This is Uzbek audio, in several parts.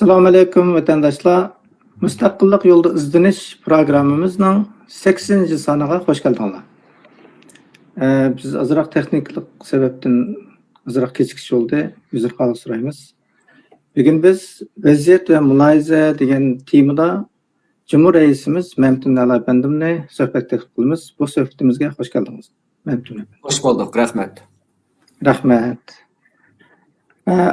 Assalomu alaykum vatandaşlar. Mustaqillik yo'lida izlanish programmamizning 8 soniga xush keldinglar. Biz azroq texnik sababdan azroq kechikish oldu. Uzr qolib so'raymiz. Bugun biz vaziyat va mulohaza degan temada Cumhur Reisimiz Mamtun Ali efendimni suhbat qilamiz. Bu suhbatimizga xush keldingiz. Mamtun efendim. Hoş bulduk, rahmet. Rahmat.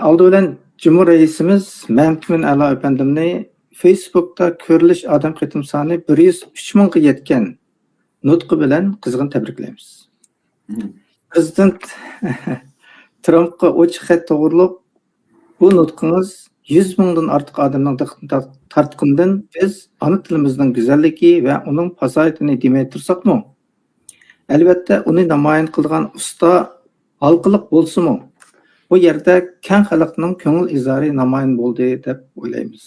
Oldi bilan Cumhur Reisimiz Mamtun Ali efendimni Facebook'ta ko'rilish odam qitim soni 103 mingga yetgan nutqi bilan qizg'in tabriklaymiz. Prezident Trumpga ochiq xat to'g'riliq bu nutqingiz 100 mingdan ortiq odamning diqqatini tortgandan biz ona tilimizning go'zalligi va uning fasohatini demay tursaqmi? Albatta uni namoyon qilgan usta halqiliq bo'lsa-mu, bu yerda keng xalqning ko'ngil izori namoyon bo'ldi deb o'ylaymiz.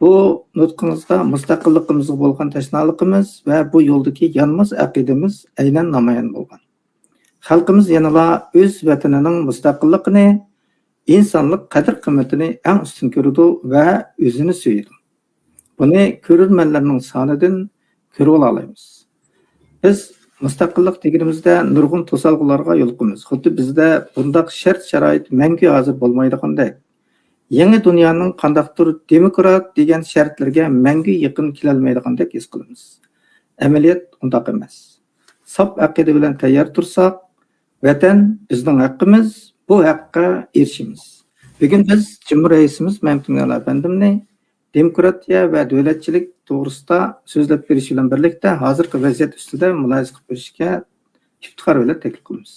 Bu nutqimizda mustaqilligimizga bo'lgan tashnaligimiz va bu yo'ldagi yanmaz aqidamiz aynan namoyon bo'lgan. Xalqimiz yanada o'z vatanining mustaqilligini, insonlik qadr-qimmatini eng ustun ko'radi va o'zini suyadi. Buni ko'rurmanlarning sonidan ko'rib olamiz. Biz mustaqillik deganimizda nurg'un to'salg'ularga yo'liqamiz. Xuddi bizda bundaq shart-sharoit mangu hozir bo'lmaydigandek. Yangi dunyoning qandaqdir demokrat degan shartlarga mangu yaqin kelolmaydigandek his qilamiz. Amaliyot undaq emas. Sop aqida bilan tayyor tursak, vatan bizning haqqimiz, bu haqqa erishimiz. Bugun biz Cumhur Reisimiz Mamtun Ali efendimni demokratiya va davlatchilik to'g'risida so'zlab berish bilan birlikda hozirgi vaziyat ustida mulohaza qilib berishga iftixor bilan taklif qilamiz.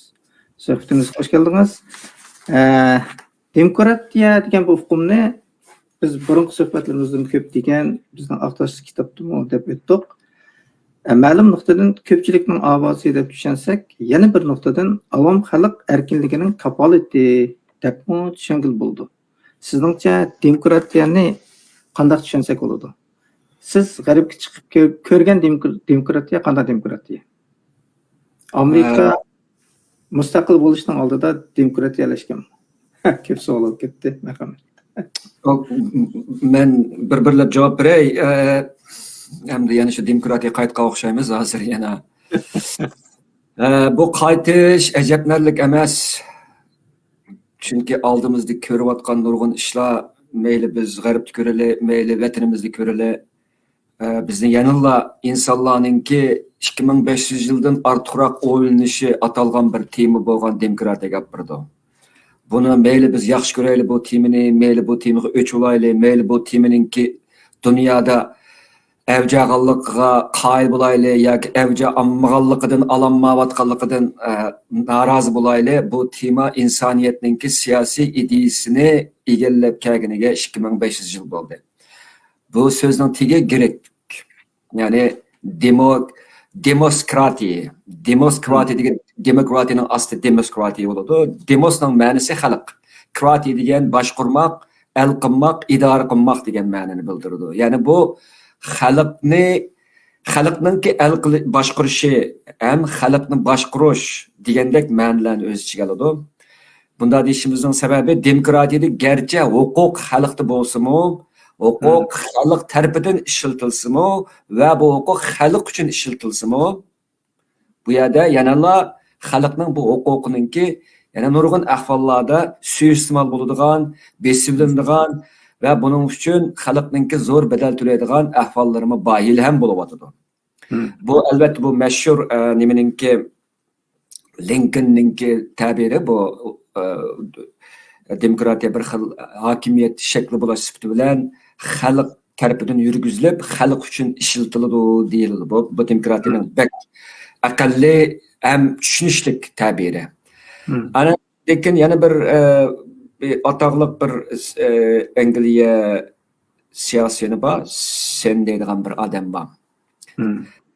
Suhbatimizga xush keldingiz. Demokratiya degan bu hukmni biz burungi suhbatlarimizda ko'p degan bizning aqtoshli kitobdimi deb o'tdik. Ma'lum nuqtadan ko'pchilikning ovozi deb tushunsak, yana bir nuqtadan avom xalq erkinligining kafolati deb tushungil bo'ldi. Sizningcha demokratiyani qanday tushunsak bo'ladi? Siz g'aribga chiqib ko'rgan demokratiya qanday demokratiya? Amerika mustaqil bo'lishning oldida demokratiyalashgan. Ko'p savol olib ketdi. Marhamat. Men bir-birlab javob beray. Endi yana shu demokratiya qaytqa o'xshaymiz hozir yana. Bu qaytish ajablanarlik emas. Chunki oldimizda ko'rayotgan nurg'un ishlar, mayli biz g'arbni ko'rayli, mayli vatanimizni ko'rayli, bizni yanilla insonlarningki 2500 yildan ortiqroq o'ylanishi atalgan bir tema bo'lgan demokratiyaga olib bordi. Buni mayli biz yaxshi ko'rayli bu temani, mayli bu temaga o'ch olayli, mayli bu temaninki dunyoda avjag'anligiga qoyil bo'layli yoki avja ammag'anligidan alanmayotganligidan norozi bo'layli, bu tema insoniyatningki siyosiy ideyasini egallab kelganiga 2500 yil bo'ldi. Bu so'zning tegi grek, ya'ni demokratiya degan demokratiyaning asli demokratiya bo'ladi. Demosning ma'nosi xalq. Kratiya degan boshqarmoq, el qilmoq, idora qilmoq degan ma'noni bildiradi. Ya'ni bu xalqningki el boshqarishi ham xalqni boshqarish degandek ma'nolarni o'z ichiga oladi. Bunda deyishimizning sababi demokratiyada garchi huquq xalqda bo'lsa-mu, huquq xalq tarafidan ishlatilsa-mu va bu huquq xalq uchun ishlatilsa-mu, bu yerda yanala xalqning bu huquqininki yana nurg'un ahvollarda suiiste'mol bo'ladigan, besimlanadigan va buning uchun xalqningki zo'r badal to'laydigan ahvollarimi bayil ham bo'layotadi. Bu albatta bu mashhur nimaninki Lincolnninki ta'biri bu demokratiya bir xil hokimiyat shakli bo'lish sifati bilan xalq tarafidan yurgizilib, xalq uchun ishlatiladi deyiladi. Bu demokratiyaning aqalli ham tushunishlik ta'biri. Ana lekin yana bir ataqliq bir Angliya siyosiyoni bor, sen deydigan bir odam bor.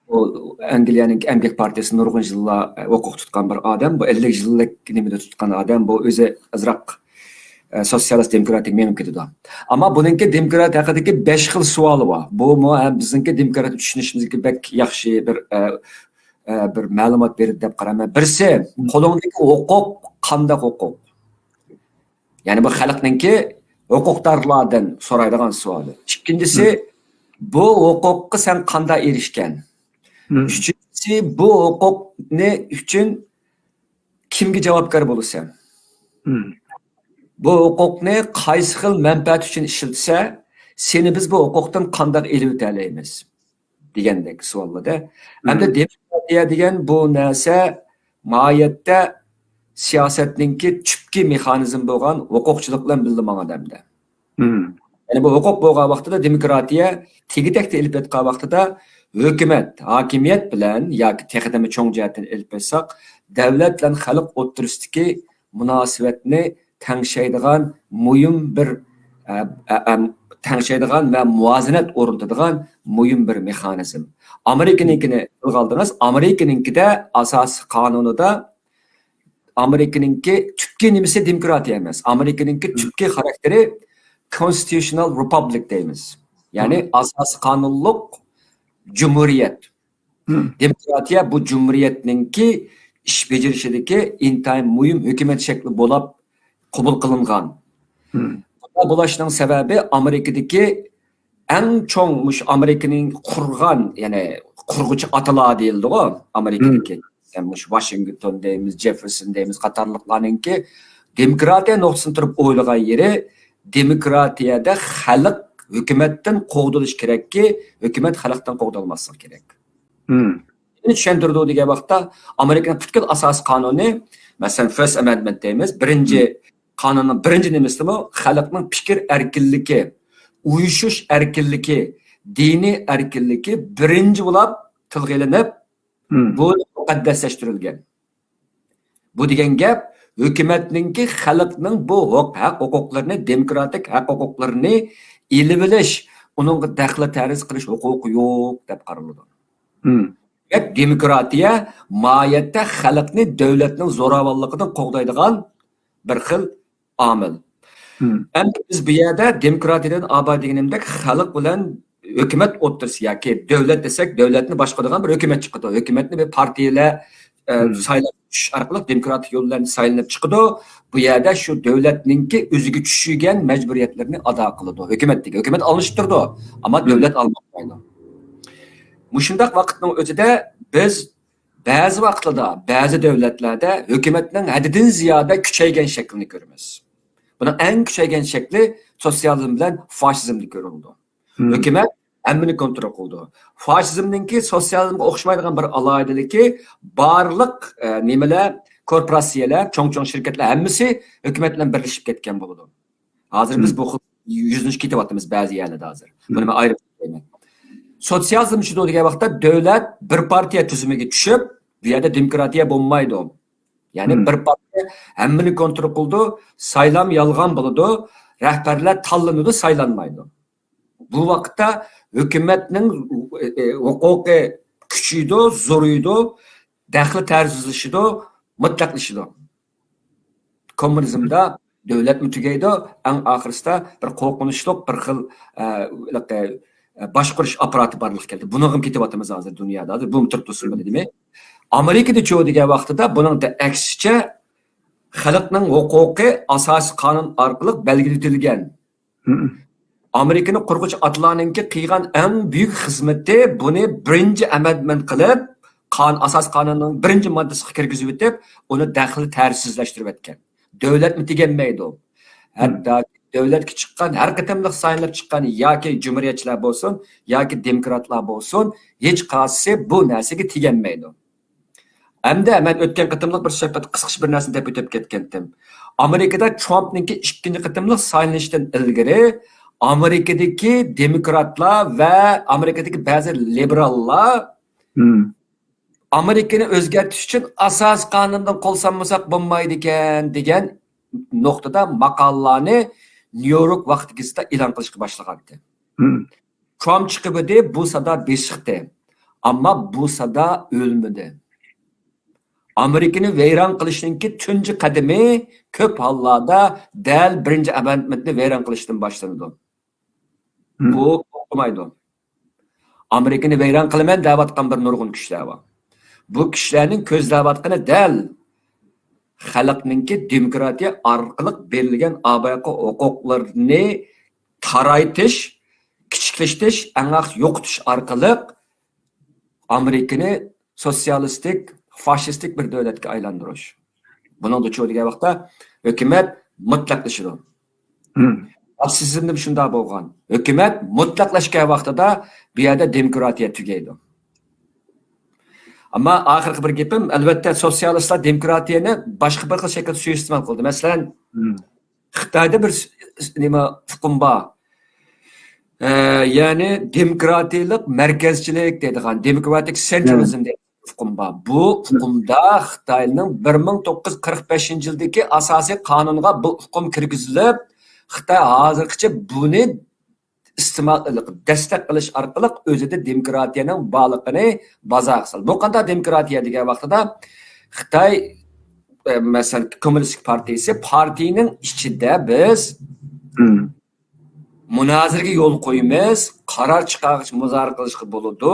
O Angliyaning Emgak partiyasi nurg'un yillar huquq tutgan bir odam, bu 50 yillik nimada tutgan odam, bu o'zi azroq sotsialist demokratik menib ketadi. Ammo buningki demokratiya haqidagi 5 xil savoli bor. Bu bizningki demokratiya tushunishimizga bek yaxshi bir ma'lumot berdi deb qaraman. Birisi, qo'lingdagi huquq qanday huquq? Ya'ni bu xalqningki huquqdorlardan so'raydigan savoli. Ikkinchisi, bu huquqqa sen qanday erishgan? Uchinchisi, bu huquqni uchun kimga javobgar bo'lasan? Bu huquqni qaysi xil manfaat uchun ishlatsa, seni biz bu huquqdan qanday elib o'talaymiz degandek savollarda. Hamda demokratiya degan bu narsa mohiyatda siyosatninki tüpki mexanizm bo'lgan huquqchilik bilan bilingan odamda. Yani bu huquq bo'lgan vaqtida demokratiya tegidakda ilib etgan vaqtida hukumat, hokimiyat bilan yoki texniki cho'ng jihatdan ilib etsak, davlat bilan xalq o'tirisidagi munosabatni tangshaydigan muhim bir tangshaydigan va muvozanat o'rnatadigan muhim bir mexanizm. Amerikaninkini ilg'aldingiz, Amerikaninkida asosiy qonunida Amerikaninki tüpki nimasi demokratiya emas. Amerikaninki tüpki xarakteri constitutional republic deymiz. Yani asosiy qonunliq cumhuriyet. Demokratiya bu cumhuriyetninki ish bajarishidagi intayin muhim hukumat shakli bo'lib qabul qilingan. Bulaşının sebebi Amerika'daki en çoğmuş Amerika'nın kurgan yani kurgucu atalar değildi o Amerika'daki. Yani Washington deyimiz, Jefferson deyimiz Katarlıklarının ki demokratiya noktasını turup oylagan yeri demokratiyada halk hükümetten kovduluş gerek ki hükümet halktan kovdulması gerek. Bunu düşündürdüğü diye vakta Amerika'nın bütün asas kanunu mesela First Amendment deyimiz birinci kanunun birinci nimesi mi? Halkın fikir erkinliği, uyuşuş erkinliği, dini erkinliği birinci olab tilg'ilinib bu muqaddaslaştırılgan. Bu degan gap hukumatninki xalqning bu haq huquqlarini, demokratik haq huquqlarini ilib bilish, uningga daxli ta'riz qilish huquqi yo'q deb qaraladi. Demokratiya mohiyatda xalqni davlatning zo'ravonligidan qo'g'daydigan bir xil omil. Endi biz bu yerda demokratiyadan abad deganimda xalq bilan hukumat o'tirsa yoki davlat desak, davlatni boshqaradigan bir hukumat chiqadi. Hukumatni bir partiyalar saylab chiqish orqali demokratik yo'llarni saylanib chiqadi. Bu yerda shu davlatninki o'ziga tushgan majburiyatlarni ado qiladi. Hukumat alishtirdi, ammo davlat olmaydi. Mushundaq vaqtning o'zida biz ba'zi vaqtlarda, ba'zi davlatlarda hukumatning haddidan ziyoda kuchaygan shaklini ko'ramiz. Buning eng kuchaygan shakli sotsializm bilan fashizmni ko'rildi. Hukumat hammani kontrol qildi. Fashizmninki sotsializmga o'xshamaydigan bir alohidaligi barliq nimalar, korporatsiyalar, cho'ng-cho'ng shirkatlar hammasi hukumat bilan birlashib ketgan bo'ladi. Hozir biz bu yuzinishga ketyapmiz ba'zi yerlarda hozir. Buni men ayirib qo'yaman. Sotsializm uchun degan vaqtda davlat bir partiya tuzumiga tushib, bu yerda demokratiya bo'lmaydi. Ya'ni bir partiya hammani kontrol qildi, saylam yolg'on bo'ladi, rahbarlar tanlanadi, saylanmaydi. Bu vaqtda hukumatning huquqi kuchaydi, zo'raydi, daxli tarzlashidi, mutlaqlashidi. Kommunizmda davlat tugaydi, eng oxirisida bir qo'rqinchli bir xil boshqarish apparati borlik keldi. Buni ham ketyapmiz hozir dunyoda. Hozir bu turibdi deydimi? Amerikada cho'g degan vaqtida buning aksicha xalqning huquqi asosiy qonun orqali belgilatilgan. Amerikani qurg'uvchi atlarninki qilgan eng buyuk xizmati buni birinchi amendment qilib, asas qonunning birinchi moddasiga kirgizib o'tib, uni daxli tarsizlashtirib o'tgan. Davlat teganmaydi. Hatto davlatga chiqqan har qatamliq saylanib chiqqan yoki jumhuriyatchilar bo'lsin, yoki demokratlar bo'lsin, hech qaysi bu narsaga teganmaydi. Hamda men o'tgan qatamliq bir suhbat qisqacha bir narsani deb o'tib ketgandim. Amerikada Trumpninki ikkinchi qatamliq saylanishdan ilgari Amerikadagi demokratlar va Amerikadagi ba'zi liberallar Amerikani o'zgartirish uchun asos qonundan qo'l solmasak bo'lmaydi ekan degan nuqtada maqolalarni New York vaqt gazetida e'lon qilishga boshlagandi. Trump chiqib bu sada beshiqdi. Ammo bu sada o'lmadi. Amerikani vayron qilishninki tunji qadami ko'p hollarda dal birinchi amendmentni vayron qilishdan boshlanadi. Bu o'qimaydi. Amerikani vayron qilaman deyotgan bir nurg'un kishilar bor. Bu kishilarning ko'zlayotgani dal xalqninki demokratiya orqali berilgan abayqi huquqlarni taraytish, kichiklashtirish, aniq yo'qotish orqali Amerikani sotsialistik, faşistik bir davlatga aylantirish. Buning uchun degan vaqtda hukumat mutlaqlashadi. Faşizmda shunday bo'lgan. Hukumat mutlaqlashgan vaqtida bu yerda demokratiya tugaydi. Ammo oxirgi bir gapim, albatta sotsialistlar demokratiyani boshqa bir xil shaklda suiiste'mol qildi. Masalan, Xitoyda bir nima hukm bor. Ya'ni demokratiyalik markazchilik deydigan, demokratik centralism deydigan hukm bor. Bu hukmda Xitoyning 1945-yildagi asosiy qonunga bu hukm kirgizilib, Xitoy hozirgacha buni iste'mol qilib, dastak qilish orqali o'zida demokratiyaning borligini baza qildi. Bu qanday demokratiya degan vaqtida Xitoy masalan Kommunistik partiyasi partiyaning ichida biz munoziraga yo'l qo'yamiz, qaror chiqarish muzokara qilishga bo'ladi.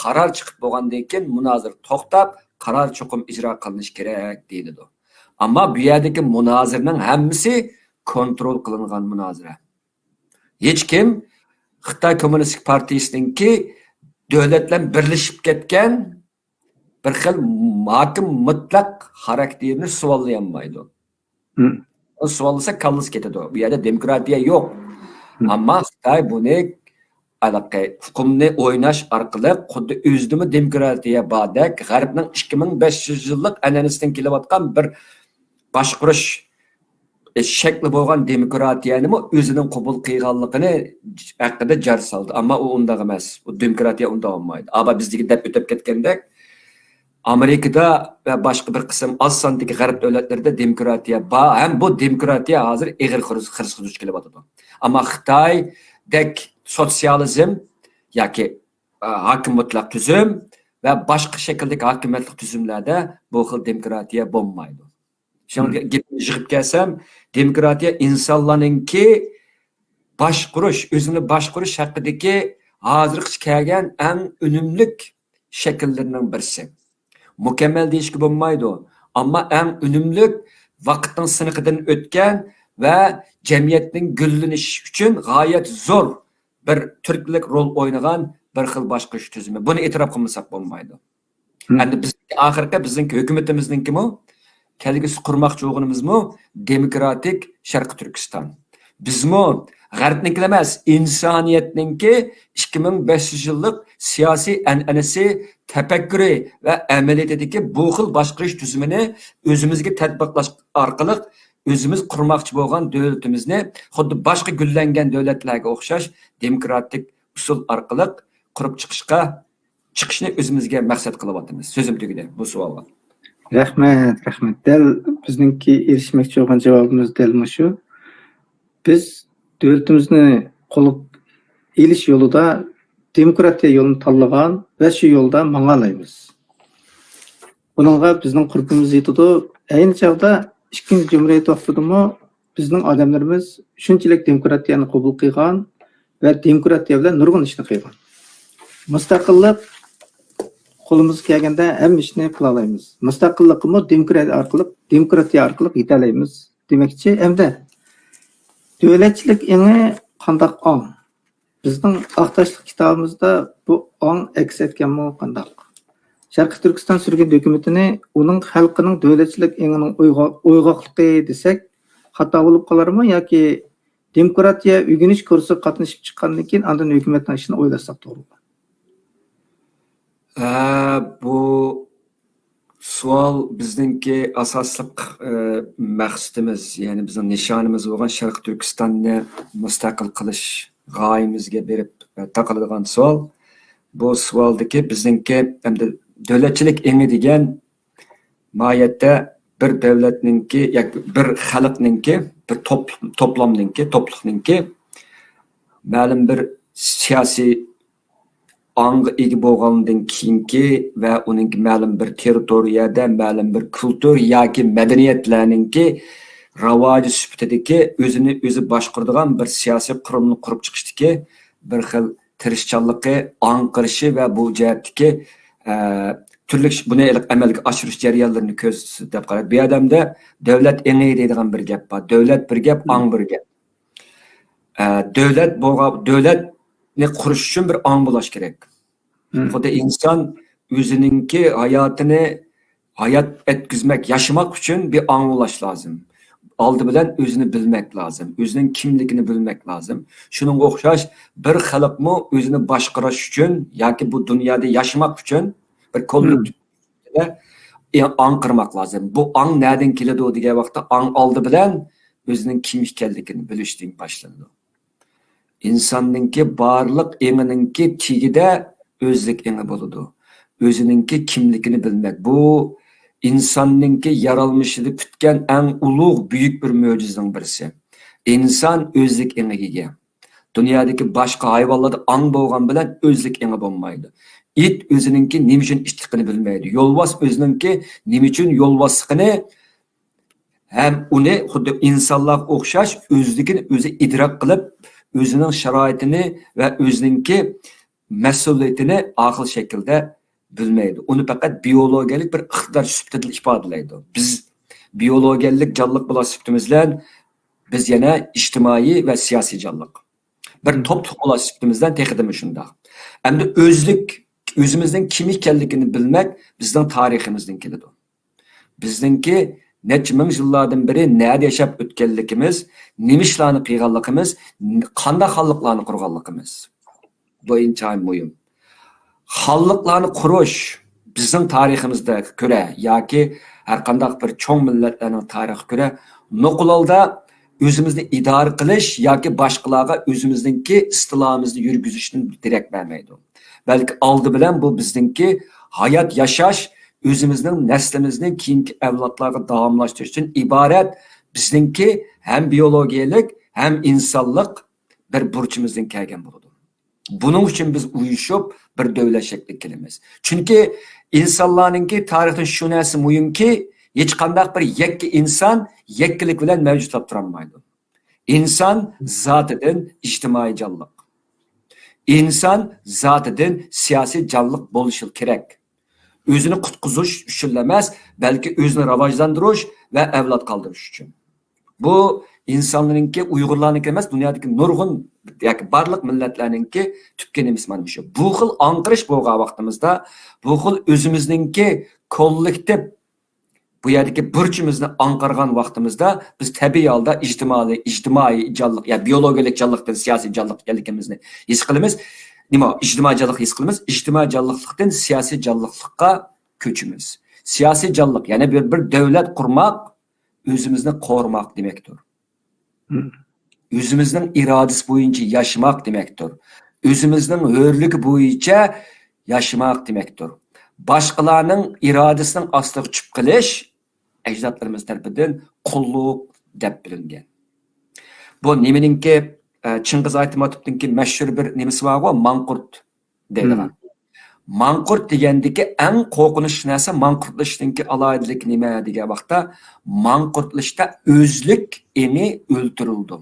Qaror chiqib bo'lgandan keyin munozira to'xtab, qaror chuqum ijro qilinish kerak deyiladi. Ammo bu yerdagi munoziraning hammasi kontrol qilingan munozira. Hech kim Xitoy Kommunistik partiyasiningki davlatlar birlashib ketgan bir xil hokim mutlaq xarakterini savollay olmaydi. O savollasa kallasi ketadi. Bu yerda demokratiya yo'q. Ammo Xitoy buni hukmni o'ynash orqali xuddi o'zidimi demokratiya bordek G'arbning 2500 yillik an'anasidan kelayotgan bir boshqarish shakli bo'lgan demokratiyani o'zining qabul qilganligini haqida jar soldi. Ammo u undaq emas. Bu demokratiya undaq olmaydi. Ammo bizdagi deb o'tib ketgandek Amerikada va boshqa bir qism oz sondagi g'arb davlatlarida demokratiya bor. Ham bu demokratiya hozir eg'ir xirsga duch kelyapti. Ammo Xitoydek sotsializm yoki hokim mutlaq tuzum va boshqa shakldagi hokimiyatli tuzumlarda bu xil demokratiya bo'lmaydi. Shunga yig'ib kelsam, demokratiya insonlarningki boshqarish, o'zini boshqarish haqidagi hozirgacha kelgan eng unumli shakllarining birisi. Mukammal deyishga bo'lmaydi, ammo eng unumli vaqtning siniqidan o'tgan va jamiyatning gullanishi uchun g'oyat zo'r bir turklik rol o'ynagan bir xil boshqarish tuzumi. Buni e'tirof qilmasak bo'lmaydi. Endi biz oxirgi bizning hukumatimizningmi kelgusi qurmoqchi bo'lganimizmi demokratik Sharq Turkiston. Bizmi G'arbniki emas, insoniyatningki 2500 yillik siyosiy an'anasi, tafakkuri va amaliyotidagi bu xil boshqarish tuzumini o'zimizga tatbiqlash orqali o'zimiz qurmoqchi bo'lgan davlatimizni xuddi boshqa gullangan davlatlarga o'xshash demokratik usul orqali qurib chiqishni o'zimizga maqsad qilyapmiz. So'zim tugadi bu savolga. Rahmat. Dal bizningki erishmoqchi bo'lgan javobimiz dal shu. Biz davlatimizni qo'lga elish yo'lida demokratiya yo'lini tanlagan va shu yo'lda mang'alaymiz. Buningga bizning qurbimiz yetadi. Ayni chog'da ikkinchi jumhuriyat vaqtidami bizning odamlarimiz shunchalik demokratiyani qabul qilgan va demokratiya bilan nurg'un ishni qilgan. Mustaqillik qo'limizga kelganda hamma ishni qila olamiz. Mustaqillikni demokratiya orqali yetalaymiz. Demakchi, hamda davlatchilik eng qandaq ong. Bizning Aqtashlik kitobimizda bu ong aks etganmi qandaq? Sharq Turkiston surgun hukumatini uning xalqining davlatchilik engining uyg'oqligi desak, xato bo'lib qolarmi yoki demokratiya o'rganish kursi qatnashib chiqqandan keyin andan hukumatning ishini o'ylasak to'g'rimi? Bu savol bizningki asosliq maqsadimiz, ya'ni bizning nishonimiz bo'lgan Sharq Turkistonni mustaqil qilish g'oyamizga berib taqiladigan savol. Bu savoldagi bizningki hamda davlatchilik engi degan mohiyatda bir davlatningki yoki bir xalqningki, bir to'plamningki ma'lum bir siyosiy ongga ega bo'lgandan keyinki va uning ma'lum bir territoriyada ma'lum bir kultur yoki madaniyatlarningki ravoji sifatidagi o'zini o'zi boshqaradigan bir siyosiy qurimni qurib chiqishdagi bir xil tirishchanligi, anqirishi va bu jihatdagi türlü buni amalga oshirish jarayonlarini ko'z deb qaraydi. Bu odamda davlat engi deydigan bir gap bor. Davlat bir gap, ang bir gap. Davlatni qurish uchun bir ang bo'lish kerak. Xuddi inson o'zininki hayot etkizmek, yaşamak için bir ang bo'lish lozim. Aldı bilen özünü bilmek lazım. Özünün kimligini bilmek lazım. Şunun o'xshash bir xalqmi özünü boshqarish uchun yoki bu dunyoda yaşamak uchun bir kollektivda ang qirmoq lazım. Bu ang nereden keladi degan vaqtda ang aldı bilen özünün kim ekanligini bilishdan boshlanadi. İnsanninki barliq engininki tigida özlük engi bo'ladi. Özününki kimligini bilmek. Bu insanninki yaralmışlığı kütken en ulug' büyük bir mo'jizaning birisi. İnsan özlük engiga ega. Dunyodagi boshqa hayvonlarda ang bo'lgan bilan özlük engi bo'lmaydi. It o'zininki nima uchun itligini bilmaydi. Yo'lbos o'zininki nima uchun yo'lbosligini hem uni xuddi insonlar o'xshash o'zligini o'zi idrok qilib, o'zining sharoitini va o'zininki mas'uliyatini aql shaklda bilmeydi. Onu fakat biyologik bir iqtidor sifatida ifodalaydi. Biz biyologik canlılık bo'lish sifatimizdan biz yana ijtimoiy va siyosiy canlılık. Bir topluluk bo'lish sifatimizdan texidimi shunda. Endi o'zimizning kim ekanligini bilmek bizning tariximizdan keladi. Bizningki necha ming yillardan beri nerede yashab o'tganligimiz, nima ishlarni qilganligimiz, qanday xalqlarni qurganligimiz. Bu intayin muhim. Xalqlarni qurish bizning tariximizda ko'ra yoki har qanday bir cho'ng millatlarning tarixiga ko'ra nuqulda o'zimizni idora qilish yoki boshqalarga o'zimizningki istilamizni yurgizishni direkt bermaydi. Balki oldi bilan bu bizningki hayot yashash, o'zimizning naslimizni keyingi avlodlarga davomlashtirish uchun iborat bizningki ham biologiyalik ham insonlik bir burchimizdan kelgan bo'ladi. Bunun için biz uyuşup bir devlet şekli kelimiz. Çünkü insanlarınki tarihten şu nesi mühim ki hiç qanday bir yekki insan yekkilik bilen mevcut olmaydı. İnsan zatıdan ijtimoiy canlılık. İnsan zatıdan siyasi canlılık bo'lishil kerak. Özünü qutquzish uchun emas, balki o'zini rivojlantirish va avlod qoldirish uchun. Bu insanlarınki Uyg'urlarniki emas, dunyodagi nurg'un yoki barliq millatlarningki tüpkenimiz mana shu. Bu xil anqirish bo'lgan vaqtimizda, bu xil o'zimizninki kollektiv bu yerdagi burchimizni anqirgan vaqtimizda biz tabiiy holda ijtimoiy jonliq, ya biologik jonliqdan siyosiy jonliq ekanligimizni his qilamiz. Nima? Ijtimoiy jonliq his qilamiz. Ijtimoiy jonliqlikdan siyosiy jonliqlikqa ko'chimiz. Siyosiy jonliq, ya'ni bir davlat qurmoq o'zimizni qo'rmoq demakdir. Özümüzün iradesi boyunca yaşamak demektir. Özümüzün hürlük boyunca yaşamak demektir. Başkalarının iradesinin aslı çıp kılış, ecdatlarımız tarafından kulluk dep bilingen. Bu nemininki Çingiz Aytmatov'ninki meşhur bir nemisi var o, mankurt deydigan. Mankurt degendeki en korkunç narsa mankurtlaştınki alaydilik nime degan vaqtda mankurtlashda o'zlik eni o'ltirildi.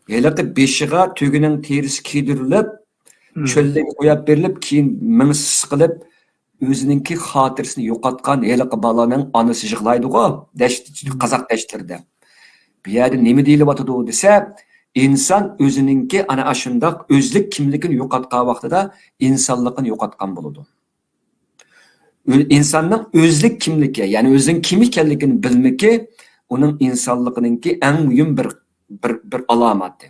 Yelaqi beshiga tugining terisi kiydirilib, cho'lga qo'yib berilib, keyin mingsiz qilib o'zininki xotirasini yo'qotgan yelaqi balaning onasi yig'laydi-ku, qozoq dashtlarida. Bu yerda nima deyilyapti desa, insan o'zininki ana shundoq o'zlik kimligini yo'qotgan vaqtida insonligini yo'qotgan bo'ladi. İnsanning o'zlik kimligi, ya'ni o'zining kim ekanligini bilmiki, uning insonligininki eng muhim bir alomati.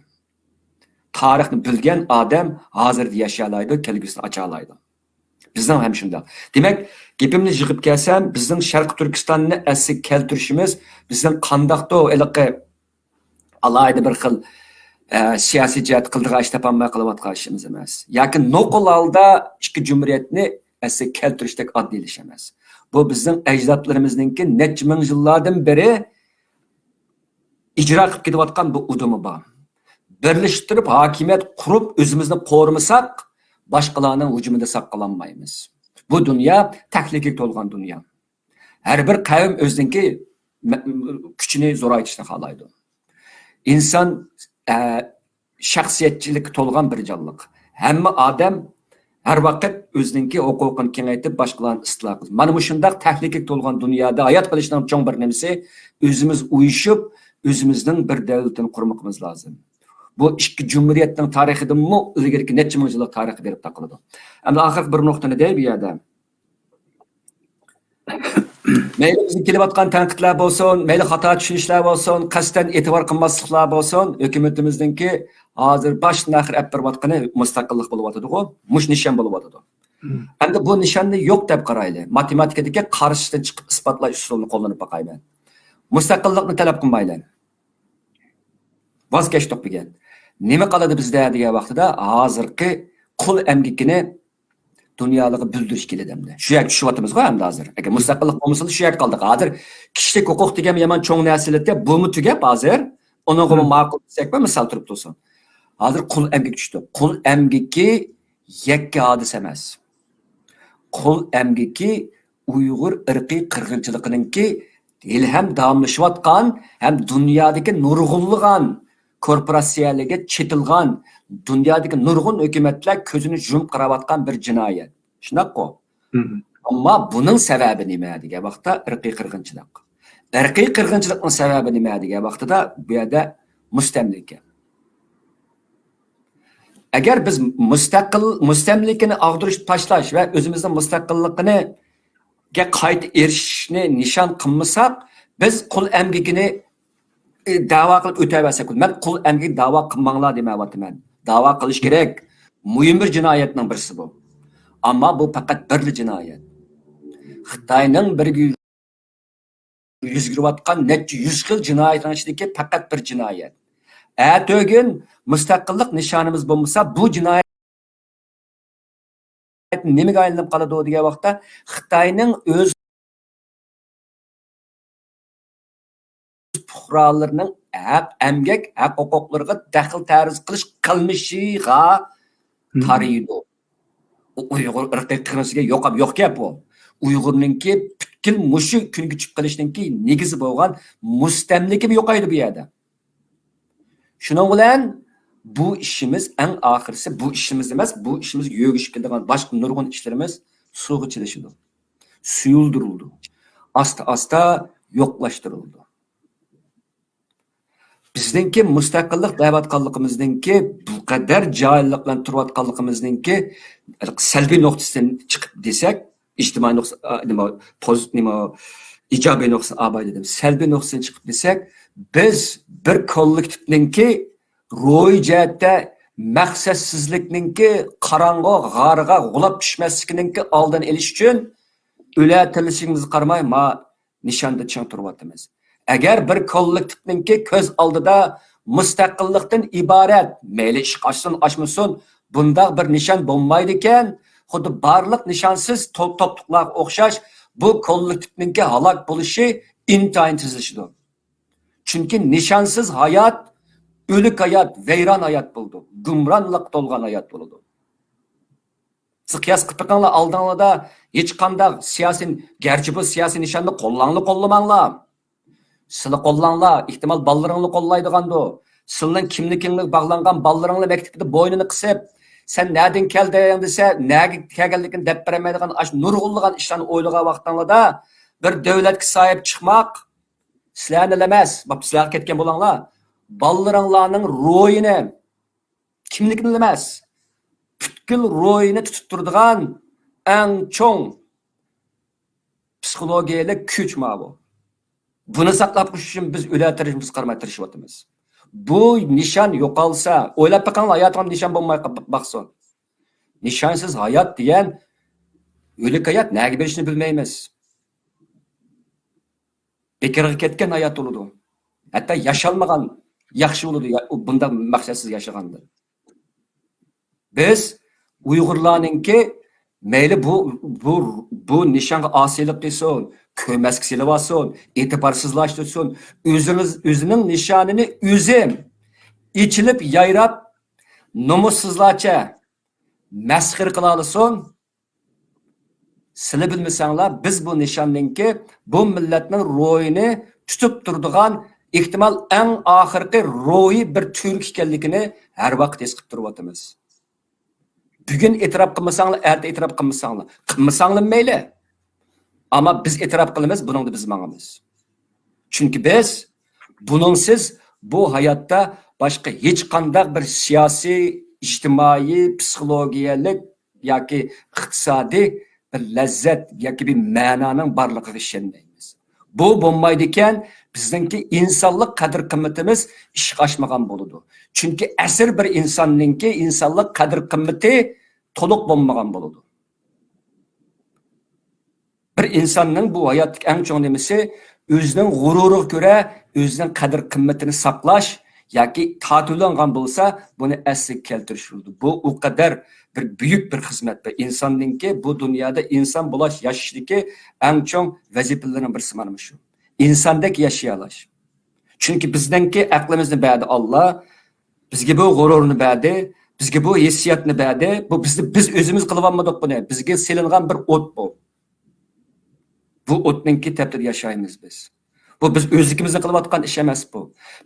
Tarixni bilgan odam hozirda yashalaydi, kelgusini ochalaydi. Bizning ham shunday. Demak, gapimni yig'ib kelsam, bizning Sharq Turkistonni asli keltirishimiz bizning qandaqdo iliqi alayda bir xil siyosiy jihat qildigan ish topolmay qilayotgan ishimiz emas. Yoki nuqul holda ikki jumhuriyatni asli keltirishdek oddiylash emas. Bu bizning ajdodlarimizningki necha ming yillardan beri ijro qilib ketayotgan bu udumi bor. Birlashtirib hokimiyat qurib o'zimizni qo'rmasak, boshqalarning hujumida saqlanmaymiz. Bu dunyo taklifga to'lgan dunyo. Har bir qavm o'zininki kuchini zo'raytirishni xohlaydi. İnsan şahsiyetçilik to'lgan bir jonliq. Hamma odam Her vaqt o'zininki huquqini kengaytib, boshqalarni isloh qilish. Mana bu shunday tahlikaga to'lgan dunyoda hayot qilishning cho'ng bir nimasi o'zimiz uyushib, o'zimizning bir davlatini qurmoqimiz lozim. Bu ikki cumhuriyetning tarixidanmi ilgirki necha ming yillik tarixi berib taqiladi. Endi oxirgi bir nuqtani dey bu yerda. Mayli bizim kelayotgan tanqidlar bo'lsin, mayli xato tushunishlar bo'lsin, qasddan e'tibor qilmasliklar bo'lsin, hukumatimizningki hozir boshdan oxir olib borayotgani mustaqillik bo'lyotidi-ku, mush nishon bo'lyotidi. Endi bu nishonni yo'q deb qarayli. Matematikadagi qarshidan chiqib isbotlash usulini qo'llanib boqayman. Mustaqillikni talab qilmaylar. Voz kechdik degan. Nima qiladi bizda degan vaqtida hozirgi qul emgikini dunyoga bildirish keladi endi. Shu yerga tushyapmiz-ku endi hozir. Agar mustaqillik bo'lmasa shu yerga qoldik. Hozir kishilik huquq degan yomon cho'ng narsalarga bumi tugab hozir uningga ma'qul desakmi misol turib tursin. Hozir qul emgik tushdi. Qul emgiki yakka hodisa emas. Qul emgiki Uyg'ur irqiy qirg'inchiligininki ilham davomlashayotgan ham dunyodagi nurg'unlagan korporatsiyalarga chetilgan dunyodagi nurg'un hukumatlar ko'zini yumib qarayotgan bir jinoyat. Shunaqo. Ammo buning sababi nima degan vaqtda irqiy qirg'inchilik. Irqiy qirg'inchilikning sababi nima degan vaqtida bu yerda mustamlika. Agar biz mustamlikani ag'dirish tashlash va o'zimizning mustaqilligini qayta erishishni nishon qilmasak, biz qul emgikini da'vo qilib o'taversak, men qul emgik da'vo qilmanglar demayapman. Da'vo qilish kerak. Muhim bir jinoyatning birisi bu. Ammo bu faqat bir jinoyat. Xitoyning birga yuz berayotgan necha yuz xil jinoyatning ichidagi faqat bir jinoyat. Atogin mustaqillik nishonimiz bo'lmasa, bu jinoyat nimaga aylanib qoladi degan vaqtda Xitoyning o'z fuqarolarining haq emgak haq huquqlariga daxl ta'riz qilish qilmishiga taraydi. Uyg'ur irqiy qirg'inchiligiga yo'q gap bu. Uyg'urningki butkul mushu kunga chiqib qilishninki negizi bo'lgan mustamlika yo'qaydi bu yerda. Shuning bilan bu ishimiz eng oxirisi bu ishimiz emas, bu ishimiz yo'g'ishib kelgan boshqa nurg'un ishlarimiz suvga chilishdi. Suyuldirildi. Asta-asta yo'qlashtirildi. Bizdinki mustaqillik da'vatqanligimizningki bu qadar joylik bilan turayotganligimizningki salbiy nuqtasidan chiqib desak, ijtimoiy ijobiy nuqtasi abay dedim. Salbiy nuqtasidan chiqib desak, biz bir kollektivninki ro'y jihatda maqsadsizlikninki qarang'u g'arga g'ulab tushmasligininki oldini olish uchun o'latilishingizga qaramay ma nishonda ching turyapmiz. Agar bir kollektivninki ko'z oldida mustaqillikdan iborat, mayli ish ochsin, ochmasin, bunda bir nishon bo'lmaydi ekan, xuddi barliq nishonsiz to'pliklarga o'xshash bu kollektivninki halok bo'lishi intayin tezlashdi. Chunki nishonsiz hayot o'lik hayot, vayron hayot bo'ldi. Gumronlik to'lgan hayot bo'ldi. Siz qiyos qilib turganlar oldinglarda hech qanday siyosiy, garchi bu siyosiy nishonni qo'llamanglar. Sizlar qo'llanglar, ehtimol ballalaringni qo'llaydigandi. Sizning kimlikingizga bog'langan ballalaringni maktabda bo'ynini qisib, sen nereden kelding desa, nega kelganligini deb bermaydigan ash nurg'unlagan ishlarni o'ylagan vaqtinglarda bir davlatga sahib chiqmoq sizlarni emas, sizlar ketgan bo'langlar. Ballalaringlarning ro'yini, kimligini emas, butkul ro'yini tutib turadigan eng cho'ng psixologiyalik kuch bu. Buni saqlab qolish uchun biz o'latirishimiz qaramay tirishyapmiz. Bu nishon yo'qolsa, o'ylab baqinglar, hayotim nishon bo'lmay baqsin. Nishonsiz hayot degan o'lik hayot nega berishni bilmaymiz. Bekorga ketgan hayot bo'ladi. Hatto yashalmagan yaxshi bo'ladi bunda maqsadsiz yashagandir. Biz Uyg'urlarningki mayli bu nishonga osiylik qilsin, ko'masga silib olsin, e'tiborsizlashtirsin, o'zining nishonini o'zi ichilib yayrab nomussizlarcha masxir qila olsin. Sizlar bilmasanglar, biz bu nishonningki bu millatning ro'yini tutib turadigan ehtimol eng oxirgi ro'yi bir turk ekanligini har vaqt his qilib turyapmiz. Bugün e'tirof qilmasanglar, erta e'tirof qilmasanglar. Qilmasanglar mayli. Ammo biz e'tirof qilamiz, buningda biz mangamiz. Chunki biz buningsiz bu hayotda boshqa hech qanday bir siyosiy, ijtimoiy, psixologiyalik yoki iqtisodiy bir lazzat yoki bir ma'noning borligiga ishonmaymiz. Bu bo'lmaydi ekan, bizningki insonlik qadr qimmatimiz ishga oshmagan bo'ladi. Chunki asr bir insonningki insonlik qadr qimmati to'liq bo'lmagan bo'ladi. Bir insonning bu hayotdagi eng chong nimasi o'zining g'ururiga ko'ra o'zining qadr qimmatini saqlash yoki tatulangan bo'lsa, buni asliga keltirish bo'ladi. Bu o qadar bir buyuk bir xizmat. İnsonningki bu dunyoda inson bo'lish yashashdagi eng chong vazifalarning birisi mana shu. İnsandek yaşay olash. Chunki bizningki aqlimizni berdi Alloh, bizga bu g'ururni berdi, bizga bu hissiyotni berdi. Bu biz o'zimiz qilib olmadik buni. Bizga selingan bir o't bu. Bu o'tningki teptida yashaymiz biz. Bu biz o'zligimizni qilayotgan ish emas bu.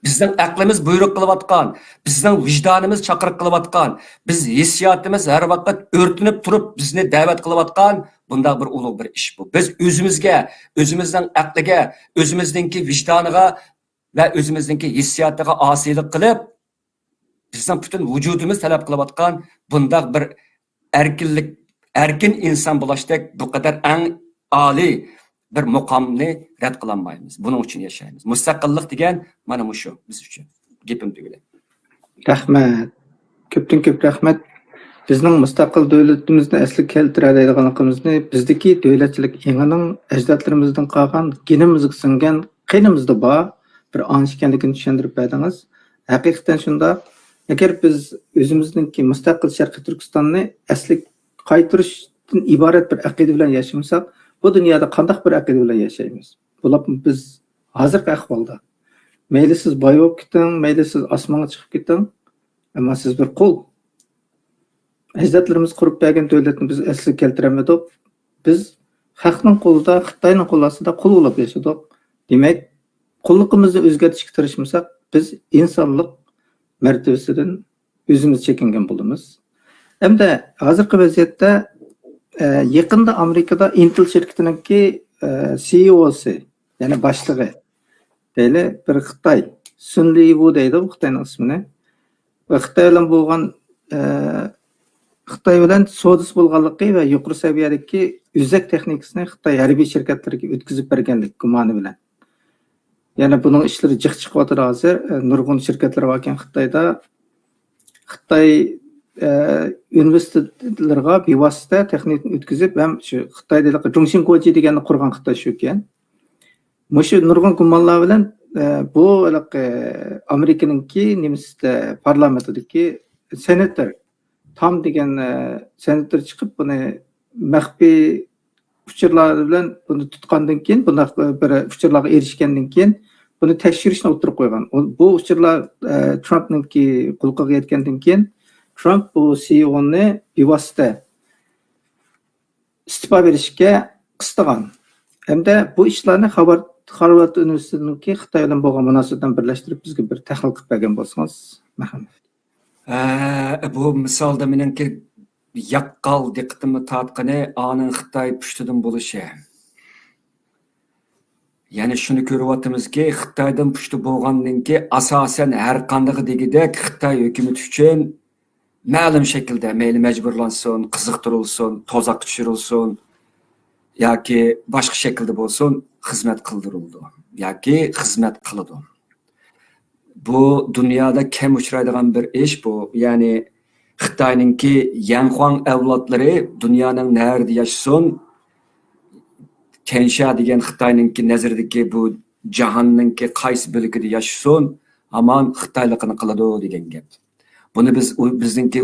Bizning aqlimiz buyruq qilayotgan, bizning vijdonimiz chaqiriq qilayotgan, biz hissiyotimiz har vaqt o'rtinib turib bizni da'vat qilayotgan bunday bir ulug' bir ish bu. Biz o'zimizga, o'zimizning aqliga, o'zimizningki vijdoniga va o'zimizningki hissiyotiga osiylik qilib, bizning butun vujudimiz talab qilayotgan bunday bir erkin inson bo'lishdek bu qadar eng oliy bir muqomni rad qilolmaymiz. Buning uchun yashaymiz. Mustaqillik degan mana shu biz uchun. Gapim tugadi. Rahmat. Ko'pdan ko'p rahmat. Bizning mustaqil davlatimizni asli keltiradiganligimizni bizdagi davlatchilik yangining ajdodlarimizdan qolgan genimizga singan qinimizda bor bir aniq ekanligini tushuntirib berdingiz. Haqiqatan shunda agar biz o'zimizningki mustaqil Sharqiy Turkistonni asli qaytirishdan iborat bir aqida bilan yashamasak, bu dunyoda qanday bir aqida bilan yashaymiz? Bo'lib biz hozirgi ahvolda mayli siz boy bo'lib keting, mayli siz osmonga chiqib keting, ammo siz bir qul. Ajdodlarimiz qurib bergan davlatni biz asli keltiramadik. Biz xalqning qo'lida, Xitoyning qo'l ostida qul bo'lib yashadik. Demak, qulligimizni o'zgartirishga tirishmasak, biz insonlik martabasidan o'zimiz chekingan bo'lamiz. Hamda hozirgi vaziyatda yaqinda Amerikada Intel shirkatiningki CEO'si, ya'ni boshlig'i, deyli bir Xitoy, Sun Liu deydi bu Xitoyning ismini. Va Xitoy bilan bo'lgan Xitoy bilan savdosi bo'lganligi va yuqori saviyadagi o'zak texnikasini Xitoy harbiy shirkatlariga o'tkazib berganlik gumoni bilan. Yana buning ishlari jiq chiqyapti hozir. Nurg'un shirkatlar bor ekan Xitoyda. Xitoy universitetlarga bevosita texnikani o'tkazib, ham shu Xitoydagi Zhongxinguoji deganni qurgan Xitoy shu ekan. Mushu nurg'un gumonlar bilan bu Amerikaningki nemisda parlamentidagi senator Tom degan senator chiqib buni maxfiy uchurlar bilan buni tutgandan keyin, bunda bir uchurlarga erishgandan keyin buni tekshirishni o'tirib qo'ygan. Bu uchurlar Trumpningki qo'lqiga yetgandan keyin Trump bu CEO'ni bevosita istifa berishga qistagan. Hamda bu ishlarni Harvard universitetininki Xitoy bilan bo'lgan munosabatdan birlashtirib bizga bir tahlil qilib bergan bo'lsangiz, marhamat. Bu misolda meningki yaqqol diqqatimni tortqani aning Xitoy pushtidan bo'lishi. Ya'ni shuni ko'ryapmizki, Xitoydan pushti bo'lgandan keyin asosan har qanday degidek Xitoy hukumati uchun ma'lum shaklda mayli majburlansin, qiziqtirilsin, tozoq tushirilsin yoki boshqa shaklda bo'lsin, xizmat qildirildi yoki xizmat qiladi. Bu dunyoda kam uchraydigan bir ish bu. Ya'ni Xitoyningki Yanhuang avlodlari dunyoning nerede yashasin, Kensha degan Xitoyningki nazirdagi bu jahonningki qaysi bo'lagida yashasin, hamon Xitoylikni qiladi degan gap. Buni bizningki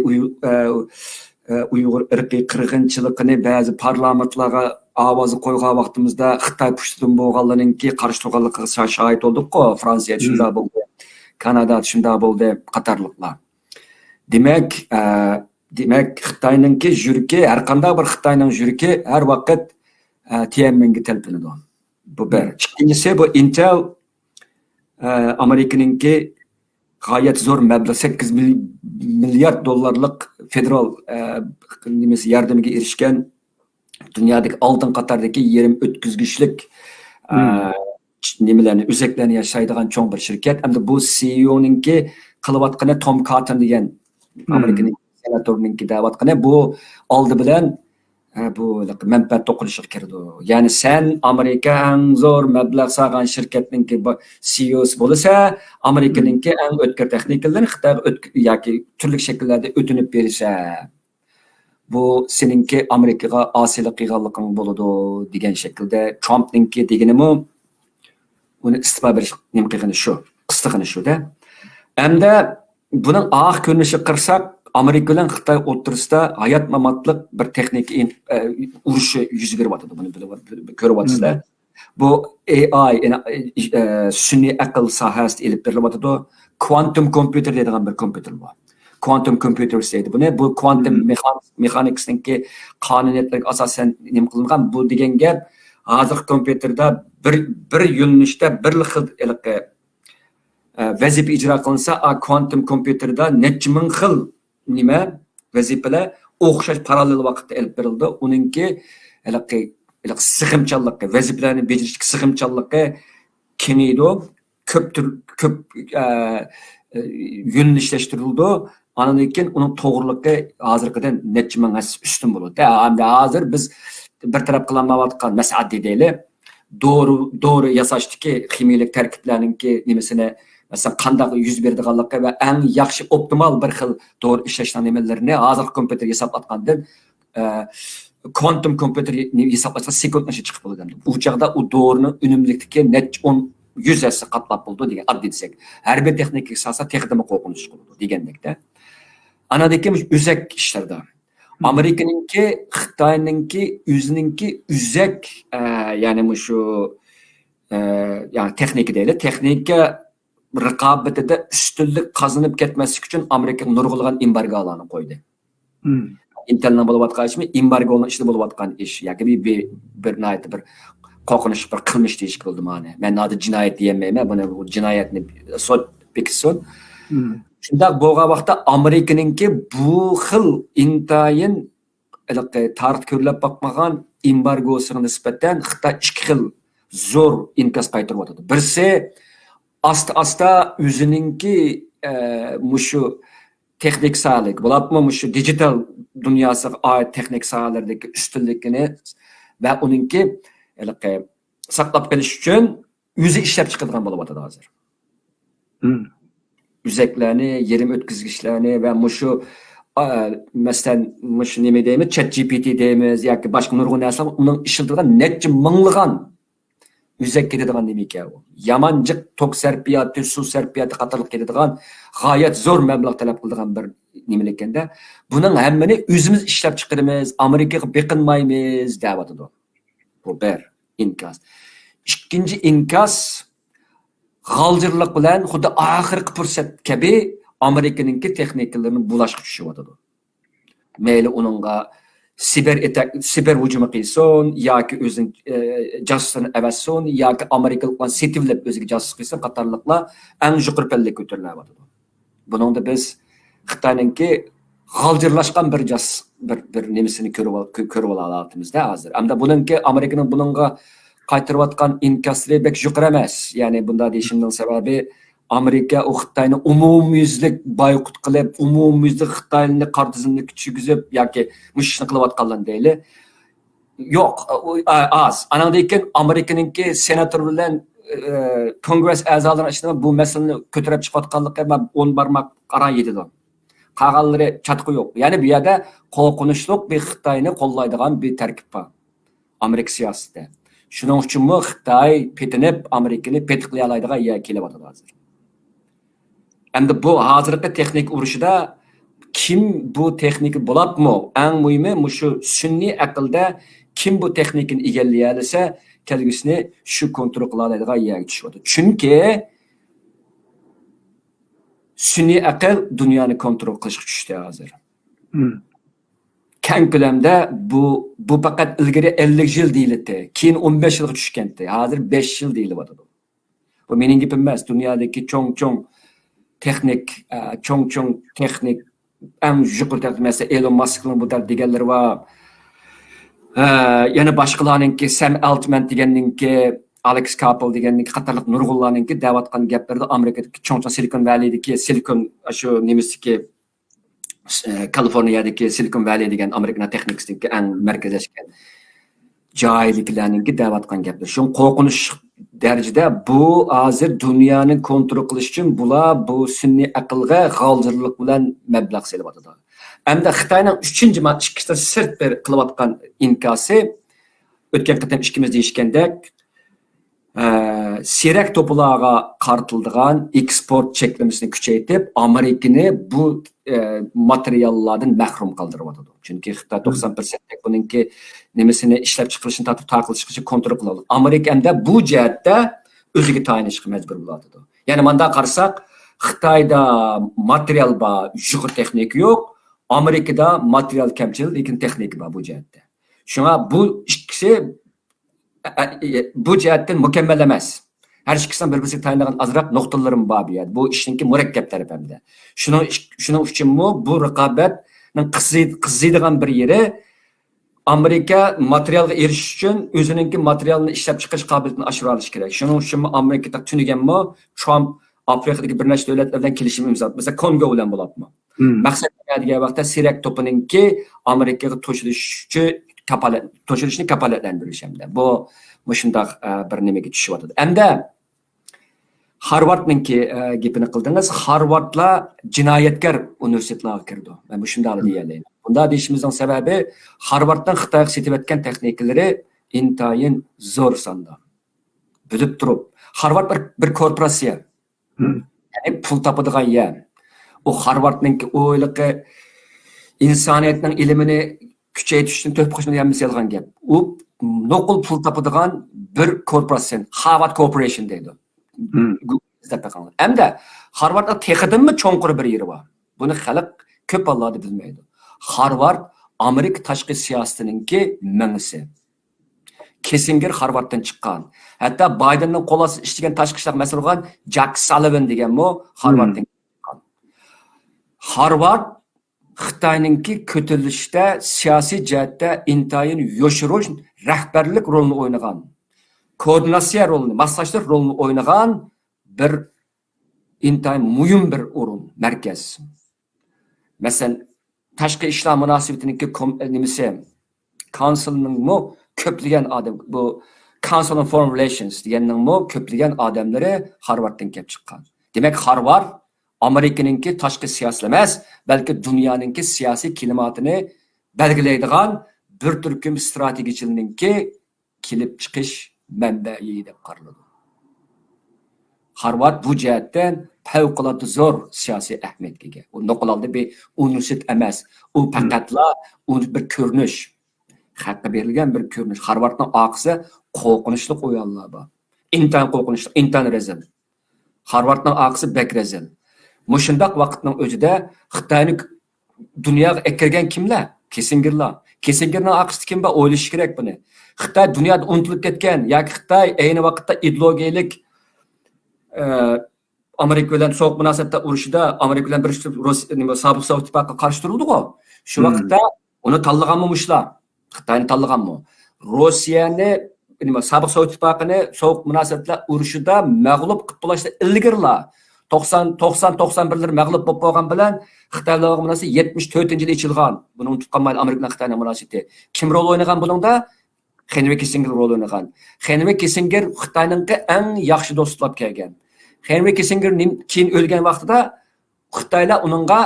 Uyg'ur irqiy qirg'inchiligini ba'zi parlamentlarga ovozi qo'ygan vaqtimizda Xitoy pushtidan bo'lganlarningki qarshi turganligiga shohid bo'ldik-ku. Fransiya shunda bo'ldi, Kanada shunda bo'ldi, qatorliqlar. Demak, Xitoyningki yurki, har qanday bir Xitoyning yurki har vaqt Tiananmenga talpinadi. Bu bir. Ikkinchisi bu Intel Amerikaningki g'oyat zo'r mablag' 8 milliard dollarlik federal nimasi yordamiga erishgan dunyodagi oldin qatordagi yerim o'tkazgichlik nimalarni o'zaklarni yashaydigan cho'ng bir shirkat. Hamda bu CEO'ninki qilayotgani Tom Cotton degan Amerikaning senatorininki da'vatqani bu oldi bilan bu manfaat to'qilishga kirdi. Ya'ni sen Amerika eng zo'r mablag' solgan shirkatninki CEO'si bo'lsa, Amerikaninki eng o'tkir texnikalarni Xitoyga yoki turli shakllarda o'tinib bersa, bu seninki Amerikaga osilik qilganliging bo'ladi degan shaklda Trumpninki deganimi uni istifa berish nima qilgani shu, qistig'ini shu-da. Hamda buning oxir ko'rinishi qirsak, Amerika bilan Xitoy o'rtasida hayot mamatlik bir texnik urushi yuz beryapti. Buni bilib ko'ryapsizlar. Bu AI sun'iy aql sohasida elib berilyapti. Quantum computer deydigan bir kompyuter bor. Quantum computers deydi buni. Bu quantum mechanics'ningki qonuniyatlarga asosan nima qilingan bu degan gap hozir kompyuterda bir yo'nalishda bir xil vazifa ijro qilinsa, quantum kompyuterda necha ming xil nima vazifalar o'xshash parallel vaqtda elib berildi. Uningki sig'imchanligi, vazifalarni bajarishga sig'imchanligi kengaydi, ko'p yo'nalishtirildi. Andan keyin uning to'g'riligiga hozirgidan necha ming ustun bo'ladi. Hamda hozir biz bir taraf qilinmayotgan mas'ala deylik, dori yasashdagi kimiyalik tarkiblarningki nimasini masalan qanday yuz berdiganligi va eng yaxshi optimal bir xil dori ishlashdan nimalarni hozir kompyuter hisoblatgandan quantum kompyuter hisoblashda sekundgacha chiqib bo'ladi. U chaqda u dorining unumlikligi necha 100 qatlab bo'ldi degan oddiy desak. Har bir texnika asosan texnika qo'rqinish qiladi degandekda. Anadagi o'zak ishlarda Amerikaninki, Xitoyninki o'zininki uzak ya'ni shu ya'ni texnika deydi. Texnika raqobatida ustunlik qozonib ketmaslik uchun Amerika nurg'ulg'an embargolarni qo'ydi. Intelning bo'layotgan ishmi embargoning ichida bo'layotgan ish yoki bir qo'rqinish bir qilmish deyish bo'ldi ma'ni. Men hozir jinoyat deyolmayman, buni bu jinoyatni sud bekitsin. Shunday bo'lgan vaqtda Amerikaninki bu xil intayin tarix ko'rilib boqmagan embargosiga nisbatan Xitoy ikki xil zo'r inkas qaytaryapti. Birsi asta o'zininki mushu texnik sohalik bo'libmi, mushu digital dunyosiga oid texnik sohalardagi ustunligini va uningki saqlab qolish uchun o'zi ishlab chiqadigan bo'lyapti hozir. Uzaklarni, yerim o'tkazgichlarni va mushu masalan mushu nima deymiz, ChatGPT deymiz yoki boshqa nurg'un narsalar uning ishlatilgan necha minglagan uzak ketadigan nima ekan u. Yamanjiq tok sarfiyati, suv sarfiyati qatorliq ketadigan g'oyat zo'r mablag' talab qiladigan bir nima ekanda, buning hammani o'zimiz ishlab chiqaramiz, Amerikaga beqinmaymiz deyapti. Bu bir inkas. Ikkinchi inkas g'aljirlik bilan xuddi oxirgi fursat kabi Amerikaninki texnikalarni bulashga tushyapti. Mayli uningga siber hujum qilsin yoki o'zining jasusini avassin yoki Amerikaliklar setivlab o'ziga jasus qilsin qatorliqlar eng yuqori pallaga ko'tarilyapti. Buningda biz Xitoyninki g'aljirlashgan bir bir nimasini ko'rib olamizda hozir. Hamda buningki Amerikaning buningga qaytarayotgan inkasli bek yuqori emas. Ya'ni bunda deyishimning sababi Amerika u Xitoyni umumyuzlik boyqut qilib, umumyuzlik Xitoyni qartizimni kuchugizib yoki mushishni qilayotganlar deyli. Yo'q, az. Andan keyin Amerikaninki senator bilan kongress a'zolari ichida bu masalani ko'tarib chiqayotganlikka 10 barmoq qaran yedilar. Qolganlari chatqi yo'q. Ya'ni bu yerda qo'rqinchliq bir Xitoyni qo'llaydigan bir tarkib bor. Amerika siyosatida. Shuning uchunmi Xitoy petinib Amerikani petiqlay oladigan yer kelyapti hozir. Endi bu hozirgi texnik urushida kim bu texnika bo'libmi? Eng muhimi shu sun'iy aqlda kim bu texnikani egallay olsa, kelgusini shu kontrol qila oladigan yerga tushyapti. Chunki sun'iy aql dunyoni kontrol qilishga tushdi hozir. Keng ko'lamda bu faqat ilgari 50 yil deyildi. Keyin 15 yilga tushgandi. Hozir 5 yil deyilyapti. Bu mening gapim emas. Dunyodagi cho'ng texnik, çoğun texnik, en yuqori texnik, mesela Elon Musk'ın bu der deganlari var. Yana başqalarınki Sam Altman deganninki, Alex Kapil deganninki qatorliq nurg'unlarninki davatgan gaplarda Amerikadagi cho'ncha Silicon Valley'dagi Silicon shu nemisiki Kaliforniyadagi Silicon Valley degan Amerikan texnikasidagi eng markazlashgan joyliklarninki davatgan gaplar. Shu qo'rqinish darajada bu hozir dunyoni kontrol qilish uchun bular bu sun'iy aqlga g'oldirlik bilan mablag' selyapti. Hamda Xitoyning 3-chi sirt bir qilayotgan inkosi o'tgan qatam ikkimiz deyishgandek serak to'plarga qartildigan eksport cheklamasini kuchaytirib, Amerikani bu materiallardan mahrum qoldiryapti. Chunki Xitoy 90% buningki nimasini ishlab chiqarishini tatib taqilishni kontrol qiladi. Amerika hamda bu jihatda o'ziga tayinishga majbur bo'ladi. Ya'ni manda qarasak, Xitoyda material bor, yuqori texnik yo'q. Amerikada material kamchil, lekin texnik bor bu jihatda. Shunga bu ikkisi bu jihatdan mukammal emas. Her ikkisidan bir-birisiga tayinlagan azroq nuqtalarim bor bu yerda. Bu ishninki murakkab tarafi hamda. Shuning uchun bu raqobatning qiziydigan bir yeri Amerika materialga erishish uchun o'zininki materialni ishlab chiqarish qobiliyatini oshira olish kerak. Shuning uchun Amerikada tunuganmi, Trump Afrikadagi bir nechta davlatlar bilan kelishim imzoladi. Mesela Kongo bilan bo'ladimi? Maqsad degan vaqtda Sirak to'pininki Amerikaga to'shilishni kafolatlantirish hamda. Bu shundaq bir nimaga tushyapti. Hamda Harvardninki gapini qildingiz. Harvardlar jinoyatkor universitetlarga kirdi. Men shundaq deyaylik. Bunda deyishimizning sababi Harvarddan Xitoyga setayotgan texnikalari intayin zo'r sonda. Bilib turib, Harvard bir korporatsiya. Ya'ni pul topadigan yer. O Harvardninki o'yliqi insoniyatning ilmini kuchaytirishni to'p qo'shma degan misolgan gap. U nuqul pul topadigan bir korporatsiya, Harvard Corporation deydi. Hamda Harvardda texidinmi cho'nqir bir yeri bor. Buni xalq ko'p ballarda bilmaydi. Harvard Amerika tashqi siyosatininki mingisi. Kissinger Harvarddan chiqqan. Hatto Bidenning qo'lasi ishlagan tashqi ishlar mas'uli bo'lgan Jack Sullivan deganmi Harvarddan chiqqan. Harvard Xitoyninki ko'tarilishda siyosiy jihatda intayin yoshirish rahbarlik rolini o'ynagan, koordinatsiya rolini, maslahatchilik rolini o'ynagan bir intayin muhim bir o'rin, markaz. Masalan, tashqi ishlar munosabatiniki nimasi Council'ning ko'plagan odam, bu Council on Foreign Relations deganning ko'plagan odamlari Harvarddan kelib chiqqan. Demak, Harvard Amerikaninki tashqi siyosat emas, balki dunyoninki siyosiy klimatini belgilaydigan bir turkum strategiyachilarninki kelib chiqish manbai deb qaraladi. Harvard bu jihatdan favqulodda zo'r siyosiy ahamiyatga ega. U nuqulda bir universitet emas, u faqatla bir ko'rinish, haqqa berilgan bir ko'rinish. Harvardning oqisi qo'rqinchli o'yinlar bor. Intan qo'rqinchli, intan rezil. Harvardning oqisi bek rezil. Mushundaq vaqtning o'zida Xitoyni dunyoga ekirgan kimlar? Kissingerlar. Kissingerning aqshida kim bor? O'ylash kerak buni. Xitoy dunyoda unutilib ketgan yoki Xitoy ayni vaqtda ideologiyalik Amerika bilan so'q munosabatda urushida Amerika bilan birlashib sobiq Sovet ittifoqiga qarshi turuvdi-ku. Shu vaqtda uni tanlaganmi-mushlar? Xitoyni tanlaganmi? Rossiyani sobiq Sovet ittifoqini so'q munosabatlar urushida mag'lub qilib bo'lishda ilgirlar 90-91'ler mag'lub bo'lib qolgan bilan Xitoylarga munosabat 74-yilda ichilgan. Buni unutib qolmaylik Amerika bilan Xitoyning munosabati. Kim rol o'ynagan buningda? Henry Kissinger rol o'ynagan. Henry Kissinger Xitoyningki eng yaxshi do'stlab kelgan. Henry Kissinger keyin o'lgan vaqtida Xitoylar uningga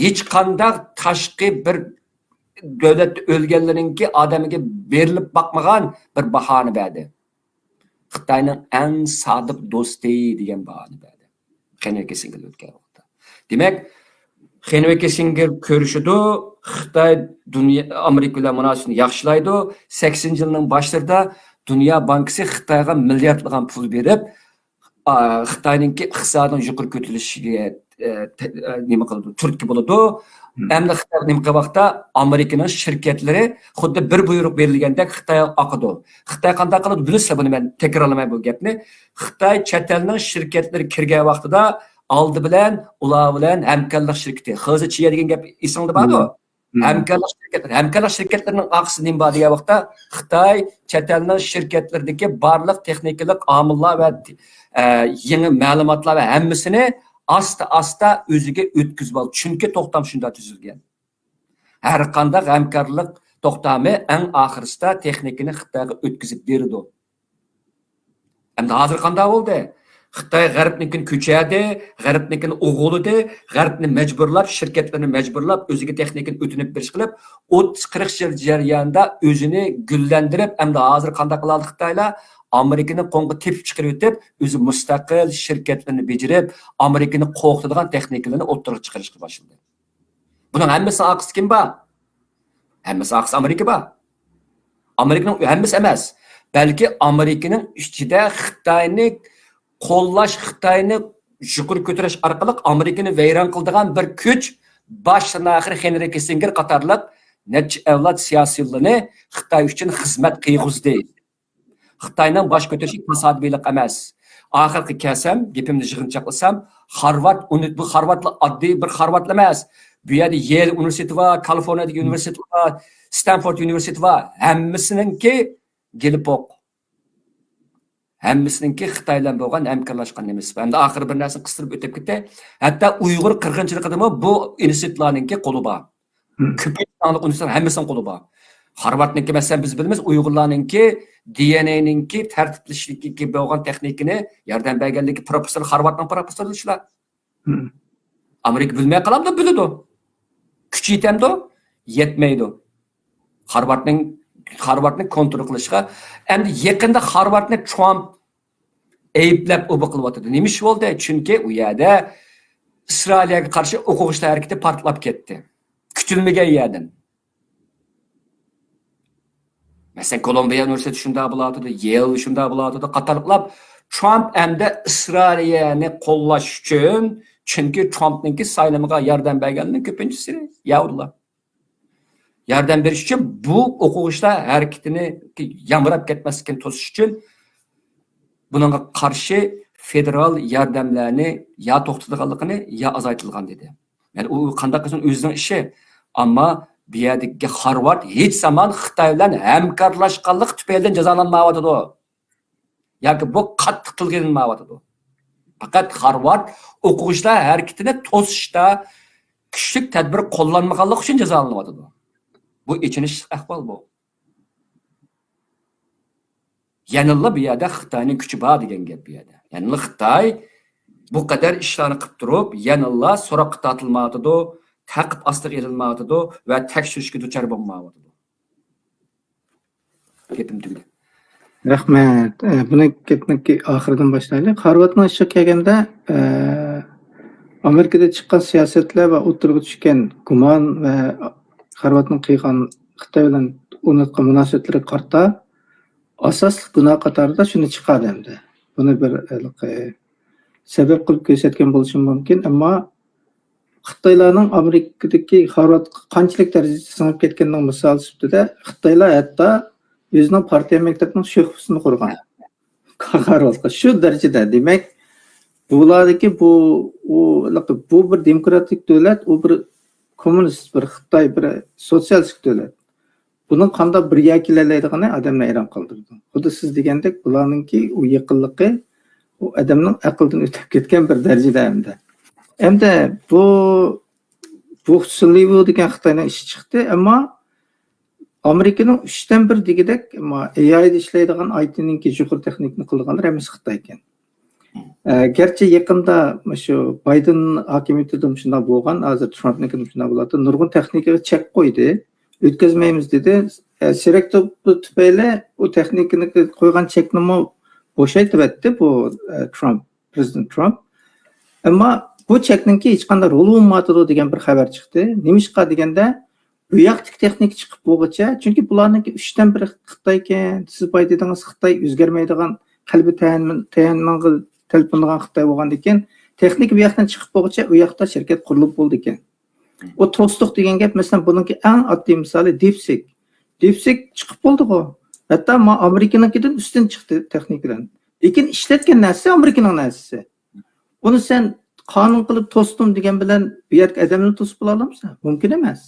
hech qanday tashqi bir davlat o'lganlarinki odamiga berilib boqmagan bir bahona berdi. Xitoyning eng sodiq do'sti degan bahona berdi. Henry Kissinger o'tgan vaqtda. Demak, Henry Kissinger ko'rishidi, Xitoy dunyo Amerika bilan munosabatni yaxshilaydi. 80-yilning boshlarida Dunyo bankisi Xitoyga milliardlagan pul berib, Xitoyninki iqtisodiy yuqori ko'tarilishiga nima qildi? Turtki bo'ladi. Hamda Xitoy nima qilmoqda? Amerikaning shirkatlari xuddi bir buyruq berilgandek Xitoy oqidi. Xitoy qanday qiladi? Bilasizlar buni men takrorlamay bu gapni. Xitoy chet elning shirkatlari kirgan vaqtida aldı bilen ular bilen hamkorlik şirketi Xizchiya degan gap esingda bormi? Hamkorlik şirketlerining aqsi nima bor degan vaqtda Xitoy chet elning shirkatlaridagi barliq texnikalik omillar va yangi ma'lumotlar va hammasini asta o'ziga o'tkazib oldi. Chunki to'xtam shunda tuzilgan. Har qanday hamkorlik to'xtami eng oxirisida texnikani Xitoyga o'tkazib berdi. Endi hozir qanday bo'ldi? Xitoy G'arbnikini ko'chadi, G'arbnikini o'g'ilidi, G'arbni majburlab, shirkatlarni majburlab, o'ziga texnikani o'tinib berish qilib, 30-40 yil jarayonida o'zini gullantirib, endi hozir qanday qiladi Xitoylar? Amerikani qo'ng'i tepib chiqarib o'tib, o'zi mustaqil shirkatlarni bejirib, Amerikani qo'rqitadigan texnikalarni o'ttirib chiqarishga boshladi. Buning hammasi aqsi kim bor? Hammasi aqsi Amerika bor. Amerikaning hammasi emas. Balki Amerikaning ichida Xitoyni qo'llash, Xitoyni yuqori ko'tarish orqali Amerikani vayron qiladigan bir kuch boshdan oxir Henry Kissinger qatorliq necha avlod siyosiylarni Xitoy uchun xizmat qilg'izdi. Xitoyning bosh ko'tarishi tasodifiylik emas. Oxirgi kasam, gapimni yig'inchoqlasam, bu Harvardlar oddiy bir Harvard emas. Bu yerda Yale universiteti va Kaliforniyadagi universitet va Stanford universiteti va hammasininki gelib o'q. Hammasininki Xitoy bilan bo'lgan hamkorlashgan nimasi. Endi oxir bir narsani qistirib o'tib ketdi. Hatto Uyg'ur qirg'inchiligida bu institutlarninki qo'li bor. Ko'pchilik universitetlar hammasining qo'li bor. Harvardniki masalan biz bilamiz, Uyg'urlarninki DNA'ninki tartiblashlikka bo'lgan texnikani yordam berganligi professor Harvardning professori ishlar. Amerika bilmay qolamdi, biladi. Kuch yetamdi, yetmaydi. Harvardni kontrol qilishga endi yaqinda Harvardni Trump ayblab o'bi qilyapti. Nima ish bo'ldi? Chunki u yerda Isroiliyaga qarshi o'quvchilar harakati portlab ketdi. Kutilmagan yerdan. Masalan, Kolumbiya universiteti shunda bo'ladi, Yale shunda bo'ladi, qatorliqlar Trump endi Isroiliyani qo'llash uchun, chunki Trumpningki saylamiga yordam berganning ko'pinchisi Yahudlar. Yordam berish uchun bu o'quvchilar harakatini yamrab ketmasligini to'sish uchun buningga qarshi federal yordamlarni ya to'xtatganligini ya azaytilgan dedi. Ya'ni u qanday qilsin o'zining ishi, ammo bu yerdagi Harvard hech zamon Xitoy bilan hamkorlashganlik tufaylidan jazolanmayapti. Yoki bu qattiq tilganmayapti. Faqat Harvard o'quvchilar harakatini to'sishda kuchli tadbir qo'llanmaganlik uchun jazolanyapti. Bu içiniş ahval bu. Yanılla bir yerda Xitoyning kuchi bor degan gap bu yerda. Yanılla Xitoy bu qadar ishlarni qilib turib, yanılla so'roqqa tortilmaydi, taqib ostiga erilmaydi va tekshirishga duchor bo'lmaydi. Gapim tugadi. Rahmat. Buni gapniki oxiridan boshlaylik. Harvardning ishi kelganda Amerikada chiqqan siyosatlar va o'tirib tushgan gumon va Harvardning qilgan Xitoy bilan o'rnatgan munosabatlari qarta asosli gunoh qatorida shuni chiqadi endi. Buni bir sabab qilib ko'rsatgan bo'lishi mumkin, ammo Xitoylarning Amerikadagi Harvard qanchalik darajada singib ketganining misoli sifatida Xitoylar hatto o'zining partiya maktabining sho'xbisini qurgan. Harvardga shu darajada, demak, bulardagi bu bir demokratik davlat, u bir kommunist, bir Xitoy, bir sotsialistik davlat. Buning qanday bir yakilalaydigini odamlar hayron qoldirdi. Xuddi siz degandek, bularningki u yaqinligi u odamning aqldan o'tib ketgan bir darajada hamda. Endi bu Sunlivu degan Xitoyning ishi chiqdi, ammo Amerikaning 3dan 1 degidek, ammo AI'da ishlaydigan IT'ninki yuqori texnikni qilganlar hammasi Xitoy ekan. Gerçi yaqinda shu Biden hokimiyatida shunday bo'lgan, hozir Trumpniki shunday bo'ladi. Nurg'un texnikaga chek qo'ydi, o'tkazmaymiz dedi. Serak tufayli u texnikani qo'ygan chekni bo'shaytib etdi bu Trump, prezident Trump. Ammo bu chekninki hech qanday rol bo'lmaydi degan bir xabar chiqdi. Nimishqa deganda bu yoqdagi texnik chiqib bo'lguncha, chunki bularningki 3dan 1 Xitoy ekan, siz Biden'ingiz Xitoy o'zgarmaydigan qalbi tayanmag'i telefondan Xitoy bo'lgandan keyin texnik bu yoqdan chiqib bo'lguncha u yoqda shirkat qurilib bo'ldi ekan. O to'sliq degan gap, masalan, buningki eng oddiy misoli DeepSeek. DeepSeek chiqib bo'ldi-ku. Hatto Amerikanikidan ustun chiqdi texnikadan. Lekin ishlatgan narsa Amerikaning narsasi. Uni sen qonun qilib to'sdim degan bilan bu yerga odamni to'sib bo'la olamsan? Mumkin emas.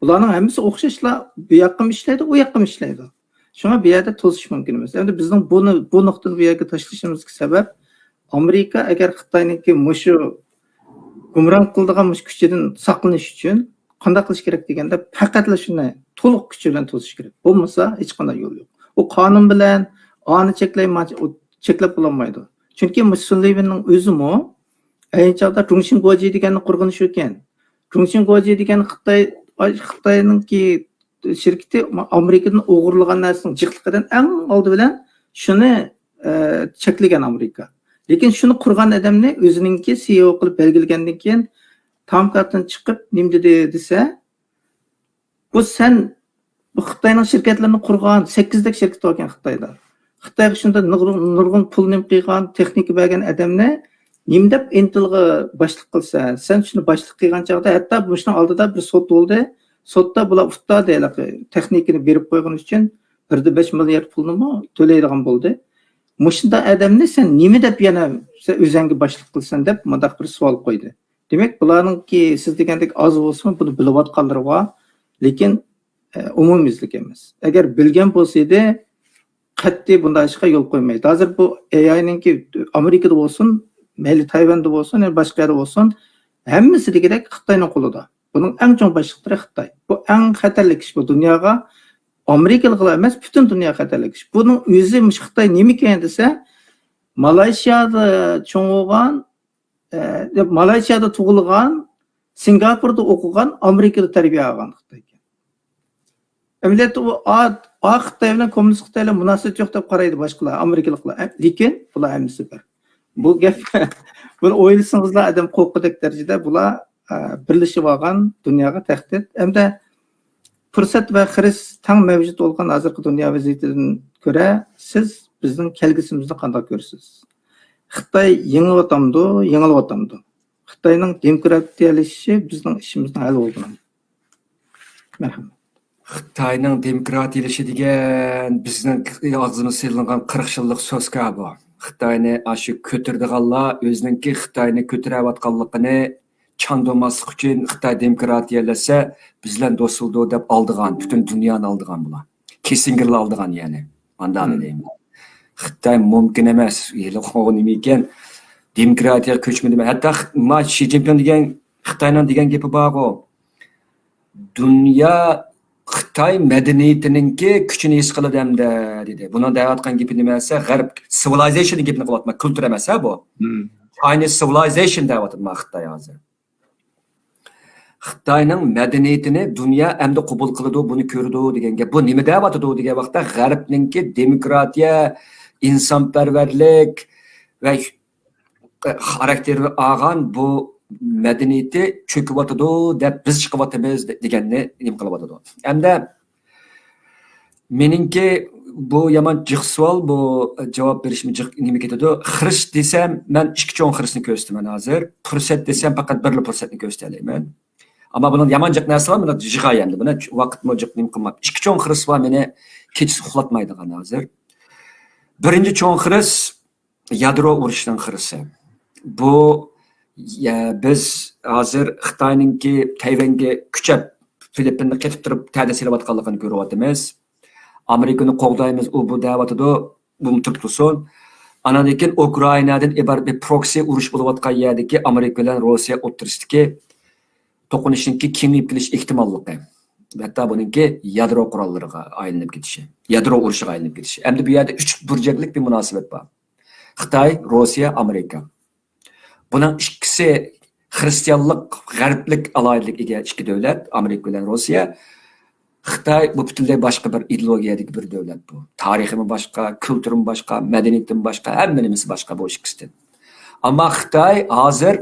Ularning hammasi o'xshashlar, bu yoqqa ishlaydi, u yoqqa ishlaydi. Shunga bu yerda to'sish mumkin emas. Endi bizning bu nuqtani bu yerga tashlashimizga sabab Amerika agar Xitoyniki mushu gumron qildigan mush kuchidan saqlanish uchun qanday qilish kerak deganda faqatla shuni to'liq kuch bilan to'sish kerak. Bo'lmasa hech qanday yo'l yo'q. U qonun bilan ani cheklab bo'lmaydi. Chunki Sullivanning o'zimi ayniqsa Zhongshin Goji deganni qurg'ini shu ekan. Zhongshin Goji degan Xitoyningki shirkati Amerikadan o'g'irlagan narsaning jiqliqidan eng oldi bilan shuni cheklagan Amerika. Lekin shuni qurgan odamni o'ziningki CEO qilib belgilagandan keyin tomkatdan chiqib nima dedi desa, bu sen bu Xitoyning shirkatlarini qurgan 8 dak shirkat bo'lgan Xitoyda. Xitoyga shunda nurg'un pulni qilgan, texnika bergan odamni nima deb Intelga boshliq qilsa, sen shuni boshliq qilgan chaqda hatto buning oldida bir sud bo'ldi. Sudda bular ustda deylik, texnikani berib qo'ygan uchun 1.5 milliard pulni to'laydigan bo'ldi. Mushunda odamni sen nima deb yana o'zingga boshliq qilsan deb mundaq bir savol qo'ydi. Demak, bularningki siz degandek oz bo'lsin, buni bilayotganlari bor, lekin umumiylik emas. Agar bilgan bo'lsa edi, qat'iy bunday ishga yo'l qo'ymaydi. Hozir bu AI'ningki Amerikada bo'lsin, mayli Tayvanda bo'lsin, boshqa yerda bo'lsin, hammasi degandek Xitoyning qo'lida. Buning eng chong boshliqlari Xitoy. Bu eng xatarli ish bu dunyoga. Amerikaliklar emas, butun dunyo xatarli ish. Buning o'zi Xitoy nima ekan desa, Malayziyada cho'ng'ilgan, Malayziyada tug'ilgan, Singapurda o'qigan, Amerikada tarbiya olgan Xitoy ekan. Amaliyotda u Xitoy bilan kommunist Xitoy bilan munosabat yo'q deb qaraydi boshqalar, Amerikaliklar. Lekin bular hammasi bir. Bu gap buni o'ylasangizlar odam qo'rqadigan darajada bular birlashib olgan dunyoga tahdid. Hamda fursat va xiris tang mavjud bo'lgan hozirgi dunyo vaziyatidan ko'ra siz bizning kelgusimizni qanday ko'rasiz? Xitoy yengilyapti. Xitoyning demokratiyalashishi bizning ishimizning hal bo'lgan. Marhamat. Xitoyning demokratiyalashi degan bizning og'zimiz silingan 40 yillik so'zga bu. Xitoyni shu ko'tirdiganlar o'ziningki Xitoyni ko'tarayotganligini çandomaslık için Xitay demokratiyalasa bizden dosuldu deb aldıgan, bütün dünyanın aldıgan bular. Kesingirli aldıgan yani. Andan edeyim. Xitay mümkün emas. Yeli qoğun emiken demokratiya köçmedi. Hatta Xi Jinping degan Xitayning degan gapi bor o. Dünya Xitay medeniyetininki kuchini his qiladi hamda dedi. Buni deyotgan gapi nima esa g'arb civilization gapini qilyapman. Kultur emas bu. Chinese civilization deyapman Xitoy hozir. Xitoyning madaniyatini dunyo endi qabul qiladi, buni ko'rdi degan gap. Bu nima deyapti degan vaqtda g'arbningki demokratiya, insonparvarlik va xarakteri olgan bu madaniyati cho'kiyotdi deb biz chiqyapmiz deganni nima qilyapti. Endi meningki bu yomon jiq savol, bu javob berishim nima ketadi? Xiris desam, men ikki cho'ng xirisni ko'rsataman hozir. Fursat desam faqat bir fursatni ko'rsataman. Ama bunun yamancık narsa var mı? Jigayemdi. Buna vaqt mojik nim qilmab. İki cho'ng xiris var meni kechasi uxlatmaydigan hozir. Birinchi cho'ng xiris yadro urushining xirisi. Bu biz hozir Xitoyningki Tayvanga kuchab Filippinni ketib turib ta'dis qilayotganligini ko'ryapmiz. Amerikani qo'g'daymiz, u bu da'vatida bu turibsin. Andan keyin Ukrainadan iborat bir proxy urush bo'layotgan yerdagi Amerika bilan Rossiya o'tirishdiki to'qinishninki kengayib kelish ehtimolligi. Hatta buningki yadro qurollariga aylanib ketishi, yadro urushiga aylanib ketishi. Endi bu yerda 3 burjaklik bir munosabat bor. Xitoy, Rossiya, Amerika. Buning ikkisi xristianlik, g'arblik aloyidlik ega ikki davlat, Amerika bilan Rossiya. Xitoy bu butunlay boshqa bir ideologiyadagi bir davlat bu. Tariximi boshqa, kulturim boshqa, madaniyatim boshqa, hammanimiz boshqa bu ikkisidan. Ammo Xitoy hozir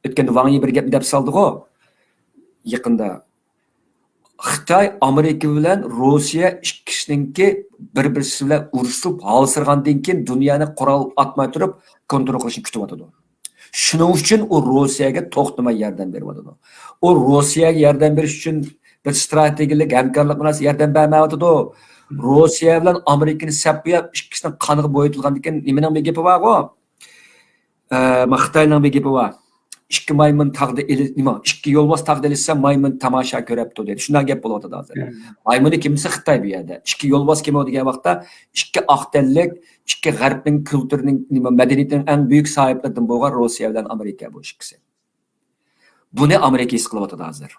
o'tganda Wang Yi bir gap deb soldi-ku. Yaqinda Xitoy Amerika bilan Rossiya ikkisiningki bir-birisi bilan urushib holsirgandan keyin dunyoni qurol atmay turib kontrol qilishni kutyapti. Shuning uchun u Rossiyaga to'xtamay yordam beryapti. U Rossiyaga yordam berish uchun bir strategik hamkorlik bilan yordam bermayapti. Rossiya bilan Amerikani sapyab ikkisining qoniga bo'yatilgandan keyin nimaning bir gapi bor-ku? Xitoyning bir gapi bor. ikki maymun taqdi nima ikki yo'lbos taqdilisa maymun tomosha ko'rapti dedi. Shundan gap bo'lyapti hozir. Maymuni kimsa Xitoy bu yerda. Ikki yo'lbos kim degan vaqtda ikki aqdallik, ikki g'arbning kulturining nima madaniyatining eng buyuk sohiblaridan bo'lgan Rossiya bilan Amerika bu ikkisi. Buni Amerika his qilyapti hozir.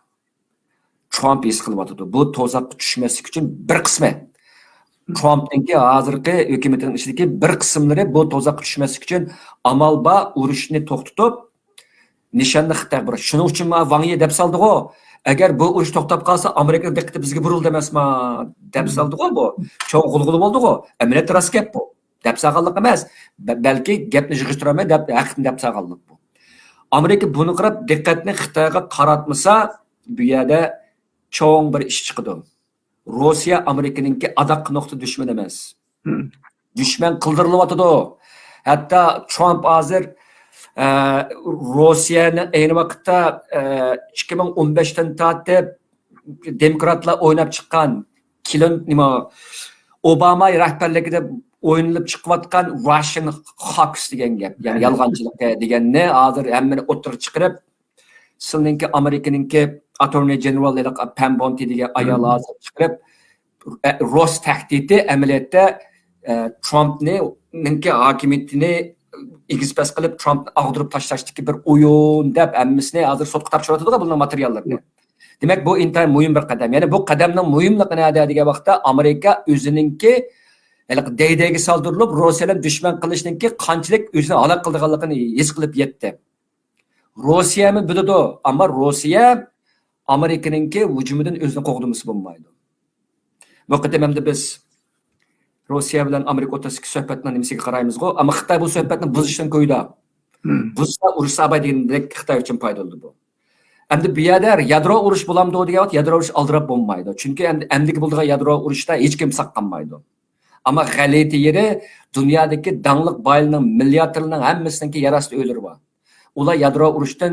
Trump his qilyapti. Bu to'zaqqa tushmaslik uchun bir qismi Trump'ninki hozirgi hukumatining ichidagi bir qismlari bu to'zaqqa tushmaslik uchun amal ba urushni to'xtatib nishonni Xitoy burish. Shuning uchun men Wang Yi deb soldi-ku. Agar bu urush to'xtab qolsa, Amerika diqqati bizga burildi emasmi deb soldi-ku bu. Cho'ng g'ulg'ul bo'ldi-ku. Amaliyat rost gap bu. Deb solganlik emas, balki gapni yig'ishtirolmay haqni deb solganlik bu. Amerika buni qarab diqqatni Xitoyga qaratmasa, bu yerda cho'ng bir ish chiqadi. Rossiya Amerikaninki adaq nuqta dushman emas. Dushman qildirilyapti. Hatto Trump hozir Rossiyani ayni vaqtda 2015dan tortib demokratlar o'ynab chiqqan nima Obama rahbarligida o'ynalib chiqayotgan Russian hoax degan gap, ya'ni yolg'onchilik deganni hozir hammani o'tirib chiqarib, sizninki Amerikaninki Attorney General Pam Bondi degan ayol hozir chiqarib, Ross tahdidi amaliyotda Trumpning hokimiyatini egizpas qilib Trumpni ag'dirib tashlashdagi bir o'yin deb hammasini hozir sudga topshiradi buning materiallarini. Demak, bu intayin muhim bir qadam. Ya'ni bu qadamning muhimligi nima degan vaqtda Amerika o'zininki daydaga soldirilib, Rossiyadan dushman qilishningki qanchalik o'zini halok qilganligini his qilib yetdi. Rossiyami biladi, ammo Rossiya Amerikaninki hujumidan o'zini qo'g'dimisi bo'lmaydi. Bu qadamda biz Rossiya bilan Amerika o'rtasidagi suhbatni nimasiga qaraymiz-ku, ammo Xitoy bu suhbatni buzishdan ko'ydi. Buzsa urush sababidek Xitoy uchun foydali bu. Endi bu yerda yadro urush bo'lamdi degan vaqt yadro urush aldirab bo'lmaydi. Chunki endi bo'lgan yadro urushda hech kim saqlanmaydi. Ammo g'alati yeri dunyodagi dangliq boylarning milliarderlarning hammasininki yarasida o'liri bor. Ular yadro urushdan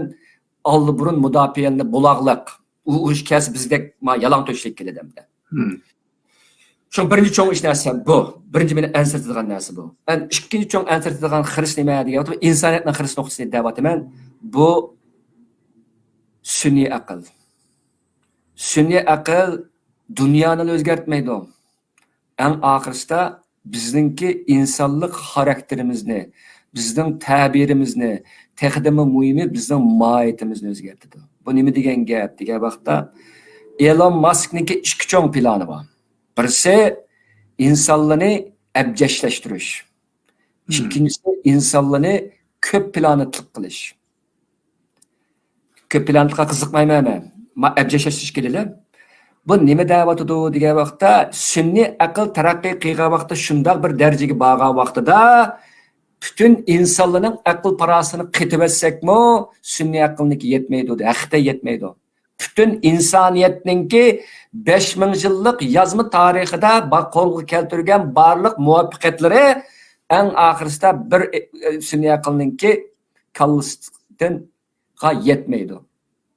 oldi burun mudofaani buloqliq. U urush kasi bizdek yalang to'shlik keladi endi. Şu birinci çoğun iş narsa bu. Birinci meni ansirtadigan narsa bu. Ben ikkinchi çoğun ansirtadigan xiris nima degan vaqtda insoniyatning xiris nuqtasi deyapman. Bu sun'iy aql. Sun'iy aql dunyoni o'zgartmaydi. Eng oxirsida bizningki insonlik xarakterimizni, bizning ta'birimizni, texdimi muhimi bizning mohiyatimizni o'zgartirdi. Bu nima degan gap degan vaqtda Elon Musk'ninki ikki cho'ng plani bor. Birisi insonlarni abjashlashtirish. Ikkinchisi insonlarni ko'p planetlik qilish. Ko'p planetga qiziqmayman men. Abjashlash kerak. Bu nima da'vatidi degan vaqtda sun'iy aql taraqqiy qilgan vaqtda shundoq bir darajaga borgan vaqtida butun insonlarning aql parosini qetibetsakmi sun'iy aqlniki yetmaydi, haqda yetmaydi. Bütün insoniyatninki 5000 yillik yozma tarixida qo'lga keltirgan barliq muvaffaqiyatlari eng oxirsida bir sun'iy aqlninki kallasidan yetmaydi.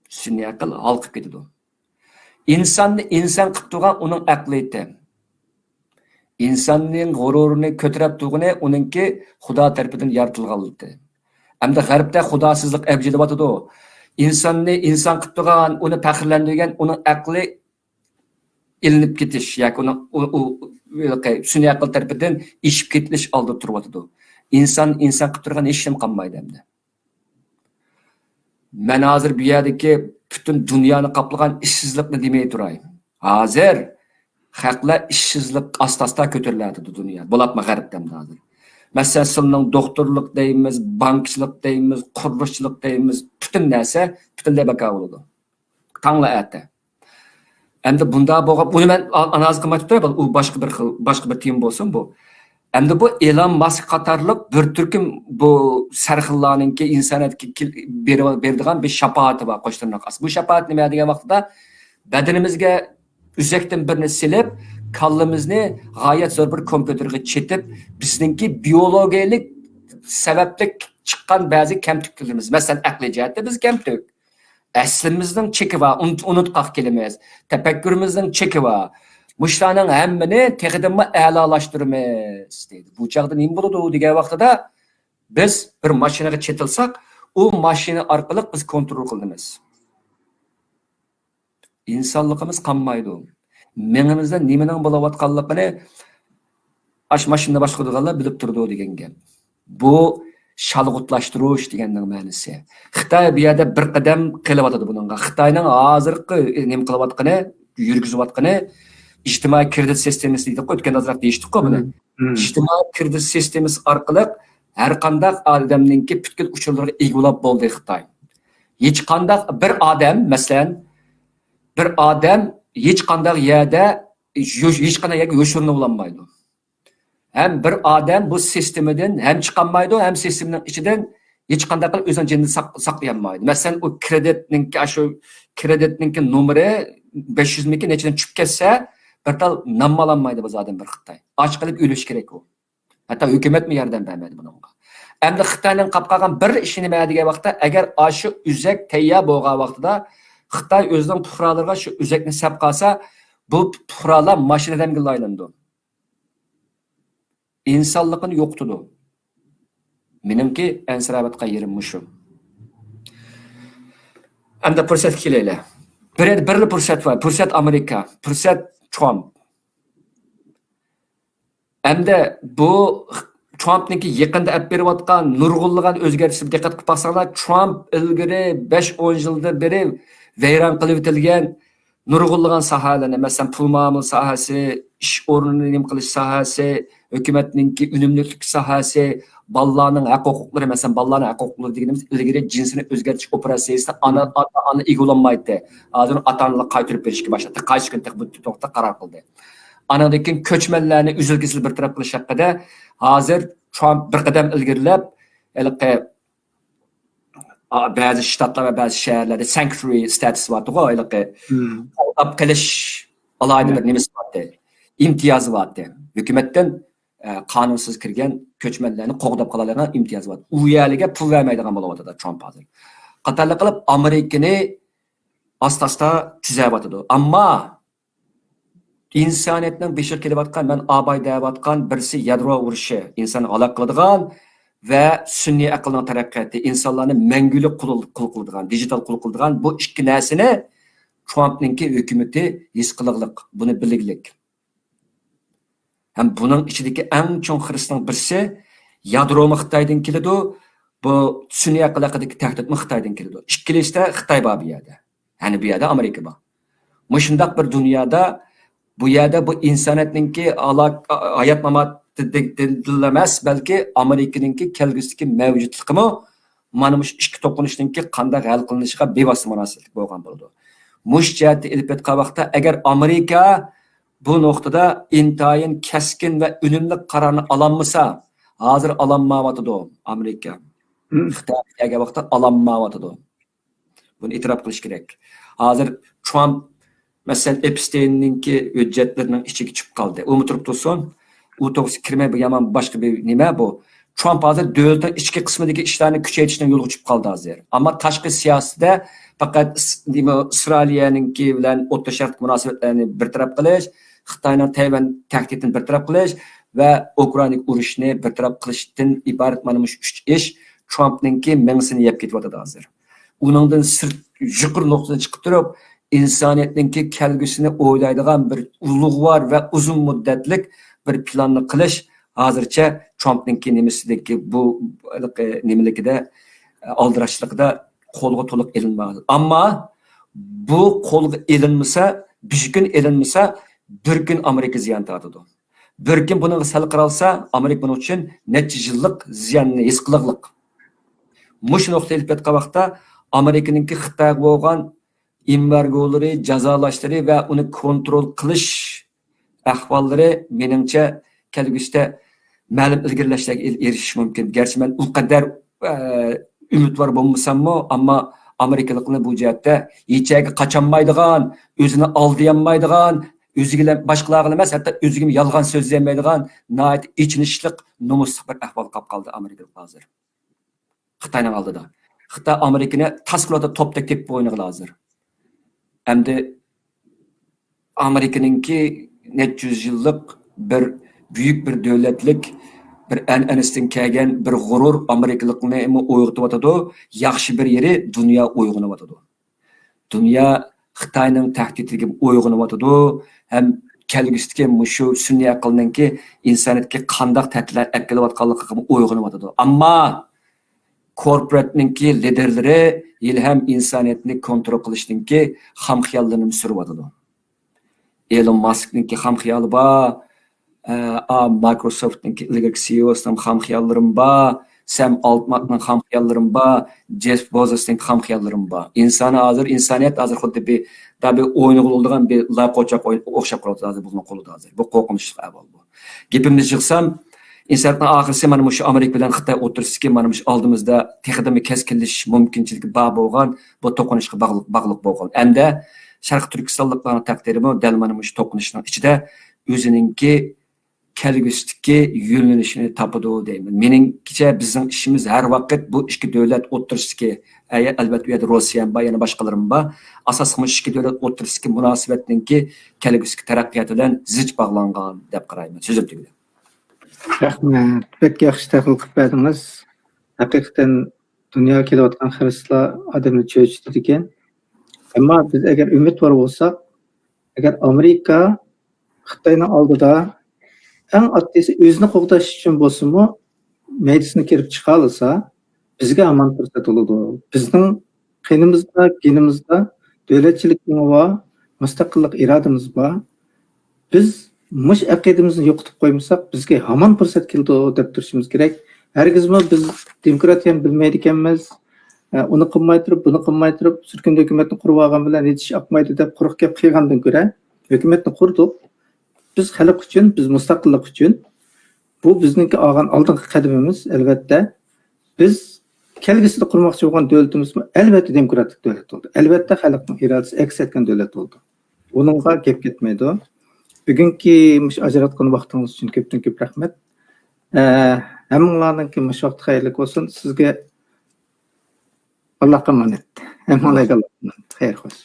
Sun'iy aql halqib ketadi. İnsonni inson qilib turgan uning aqliyati. İnsonning g'ururini ko'tarib turgani uningki Xudo tarafidan yaratilganligi. Hamda g'arbda xudosizlik avjilayotdi. İnsonni inson qilib turgan, uni faxrlantirgan uning aqli ilinib ketish yoki uni sun'iy aql tarafidan ishib ketilish oldida turibdi. İnson qilib turgan hech kim qolmaydi endi. Men hozir bu yerdagi butun dunyoni qoplagan ishsizlikni demay turay. Hozir xalqlar ishsizlik asta-asta ko'tariladi dunyoda. Bo'lapmi g'arbdan hozir. Masalan, sizning doktorlik deymiz, bankchilik deymiz, qurilishchilik deymiz, butun narsa butunlay baka bo'ladi. Tangla ati. Endi bunda bo'lgan, buni men analiz qilmoqchi turibman, u boshqa bir tema bo'lsin bu. Endi bu Elon Musk qatorliq bir turkum bu sarxillarningki insoniyatga beradigan bir shafaati bor qo'shtirnoq. Bu shafaat nima degan vaqtda badanimizga uzakdan birini silib, kallamizni g'oyat zo'r bir kompyuterga chetib, bizningki biologiyalik sababli chiqqan ba'zi kamtuklarimiz, masalan, aqliy jihatda biz kamtuk. Aslimizning cheki bor, unutqaq kelamiz. Tafakkurimizning cheki bor. Mushlarning hammani texdimma a'lolashtiramiz deydi. Bu chaqda nima bo'ladi degan vaqtida biz bir mashinaga chetilsak, u mashina orqali biz kontrol qilamiz. İnsanlığımız qanmaydi. Menimizde nimening bo'layotganligini ash mashina boshqarganlar bilib turdi degan gap. Bu shalg'utlashtirish deganning ma'nosi. Xitoy bu yerda bir qadam qilyotdi buningga. Xitoyning hozirgi nima qilyotgani, yurgizayotgani ijtimoiy kredit sistemasi deydi. O'tgan azroq deyishdik-ku buni. İjtimoiy kredit sistemasi orqali har qanday odamningki butkul uchurlarga egilib bo'ldi Xitoy. Hech qanday bir odam, masalan, bir odam hech qanday yerda hech qanday yerga yo'shirni olmaydi. Hem bir odam bu sistemadan hem chiqolmaydi, hem sistemning ichidan hech qanday qilib o'zini jinni saqlayolmaydi. Masalan, o kreditning nomeri 500 mingga nechadan tushib ketsa, bir tal nammalanmaydi bu odam bir Xitoy. Och qilib o'lish kerak u. Hatto hukumat mi yordam bermaydi bunga. Endi Xitoyning qolib qolgan bir ishini nima degan vaqtda, agar shu uzak tayyor bo'lgan vaqtida Xitoy o'zining puhralarga shu uzakni sap qolsa, bu puhralar mashinadan aylandi. İnsanlıkını yoktudu. Menimki ensirabatqa yerim mushu. Endi fursat kelayli. Birli fursat var. Fursat Amerika, fursat Trump. Endi bu Trump'niki yaqinda olib berayotgan nurg'unlagan o'zgarishga diqqat qilib baxsanglar, Trump ilgari 5-10 yilda beri vayron qilib o'tilgan nurg'unlagan sohalarni, masalan, pul muomala sohasi, ish o'rnini nim qilish sohasi, hukumatninki unumlilik sohasi, bolalarning huquqlari, masalan, bolalarning huquqlari deganimiz ilgari jinsini o'zgartirish operatsiyasida ana egolanmaydi. Hozir ota-onalar qaytarib berishga boshladi. Qaysi kun bu to'xta qaror qildi. Anadan ko'chmanlarni uzilgisiz bir taraf qilish haqida hozir Trump bir qadam ilgarilab, ba'zi shtatlar va ba'zi shaharlarda sanctuary status bor-ku, olib qilish alayda bir nimasi bor. İmtiyozi bor. Hukumatdan qonunsiz kirgan ko'chmanlarni qo'g'dab qoladigan imtiyoz bor. U yerga pul vermaydigan bo'lyapti Trump hozir. Qatorli qilib Amerikani asta-asta tuzyapti. Ammo insoniyatning beshi kelayotgan, men abay deyotgan birisi yadro urushi, inson aloq qiladigan va sunniy aqlning taraqqiyoti, insonlarni mangulik qul qiladigan, digital qul qiladigan bu ikki narsani Trumpningki hukumati his qilig'liq, buni biliglik. Hem bunun içindeki en çok Hristiyan birisi yadro Xitoydan keladi, bu sunniy aql haqidagi tahdid Xitoydan keladi. İkkilisida Xitoy bor bu yerda. Yani bu yerda Amerika bor. Mushundaq bir dunyoda bu yerda bu insoniyatninki hayot mamot emas, balki Amerikaningki kelgusidagi mavjudligimi mana mush ikki to'qinishninki qanday hal qilinishiga bevosita munosabatli bo'lgan bo'ldi. Mush jihatda ilib o'tgan vaqtda agar Amerika bu noktada intayin keskin ve ünümlü kararını alanmasa, hazır alanmavatıdı Amerika. Xitoyga vaqtda alanmavatıdı. Bunu itiraf qilish kerak. Hazır Trump mesela Epstein'ninki hüccetlerinin içi çıkıp kaldı. Unutup dursun, u to'g'risi kirmay bu yomon boshqa bir nima bu? Trump hozir davlatning ichki qismidagi ishlarni kuchaytirishdan yo'lga chiqib qoldi hozir. Ammo tashqi siyosatda faqat Avstraliyaninki bilan o'rta sharq munosabatlarini bartaraf qilish, Xitoyning Tayvan tahdidini bartaraf qilish va Ukraina urushini bartaraf qilishdan iborat mana shu 3 ish Trumpninki mengsini yeb ketyapti hozir. Uningdan sirt yuqori nuqtadan chiqib turib, insoniyatninki kelgusini o'ylaydigan bir ulug'vor va uzun muddatlik bir planni qilish hozircha Trumpninki nimasidagi bu nimaligida aldirashlikda qo'lga to'liq ilinmadi. Ammo bu qo'lga ilinmasa, bir kun ilinmasa, bir kun Amerika ziyon tortadi. Bir kun buni sal qilsa, Amerika buning uchun necha yillik ziyonni his qiliqliq. Mush nuqta ilib o'tgan vaqtda Amerikaninki Xitoyga bo'lgan embargolari, jazolashlari va uni kontrol qilish ahvollari meningcha kelgusida ma'lum ilgirlashlarga erishish mumkin. Garchi men u qadar umidvor bo'lmasammi, ammo Amerikaliklar bu jihatda yechaga qachanmaydigan, o'zini aldayamaydigan, o'ziga boshqalarga emas, hatto o'ziga yolg'on so'zlaymaydigan, nihoyat ichinishlik, nomusli bir ahvol qolib qoldi Amerikaliklar hozir. Xitoyning oldida. Xitoy Amerikani tasqilotda topda tep o'ynag'ili hozir. Endi Amerikaninki necha yüz yıllık bir büyük bir devletlik bir an'anasidan kelgan bir g'urur Amerikalikni uyg'otyotadi. Yaxshi bir yeri dunyo uyg'onyotadi. Dunyo Xitoyning tahdidiga uyg'onyotadi. Ham kelgusidagi mushu sun'iy aqlninki insoniyatga qanday ta'tillar akilayotganligiga uyg'onyotadi. Ammo korporatninki liderlari ilham insoniyatni kontrol qilishdinki ham xiyollarni suryotadi. Elon Musk'ninki ham xiyoli bor, Microsoft'ninki ilgari CEO'sining ham xiyollarim bor, Sam Altman'ning ham xiyollarim bor, Jeff Bezos'ning ham xiyollarim bor. İnsaniyat hozir xuddi bir o'yinga bo'lgan bir laqochaq o'xshab qoladi hozir buning qo'lida hozir. Bu qo'rqinchli ahvol bu. Gapimni chiqsam, insoniyatning oxirisi mana shu Amerika bilan Xitoy o'tirishga mana shu oldimizda texniki keskinlashish mumkinchiligi bor bo'lgan, bu to'qinishga bog'liq bo'lgan. Endi Sharq Turkistonliklarning taqdiri bu dal mana shu to'qinishning ichida o'zininki kelgusidagi yo'nalishini topadi deyman. Meningcha bizning ishimiz har vaqt bu ikki davlat o'tirishga, albatta u yerda Rossiya ham bor, yana boshqalarim bor. Asosiy ikki davlat o'tirishga munosabatninki kelgusidagi taraqqiyot bilan zich bog'langan deb qarayman. So'zim tugadi. Rahmat. Pek yaxshi tahlil qilib berdingiz. Haqiqatan dunyo kelayotgan xiristlar odamni cho'chitadi ekan. Ammo biz agar umidvor bo'lsak, agar Amerika Xitoyning oldida eng oddiysi o'zini qo'g'dash uchun bo'lsa-mu, maydasini kirib chiqa olsa, bizga hamon fursat bo'ladi. Bizning qinimizda, genimizda davlatchilikning va mustaqillik irodamiz bor. Biz mush aqidamizni yo'qotib qo'ymasak, bizga hamon fursat keldi deb turishimiz kerak. Hargizmi biz demokratiyani bilmaydi ekanmiz. Uni qilmay turib, buni qilmay turib, sirkin hukumatni qurib olgan bilan hech ish oqmaydi deb quruq gap qilgandan ko'ra, hukumatni qurdik. Biz xalq uchun, biz mustaqillik uchun bu bizningki olgan oldingi qadamimiz albatta. Biz kelgusida qurmoqchi bo'lgan davlatimiz albatta demokratik davlat bo'ldi. Albatta xalqning irodasi aks etgan davlat bo'ldi. Uningga gap ketmaydi. Bugungi mush ajratgan vaqtingiz uchun ko'p rahmat. Hammanglarningki mush vaqt xayrli bo'lsin. Sizga Allohga emanet. Hammalarga xayr xo'sh.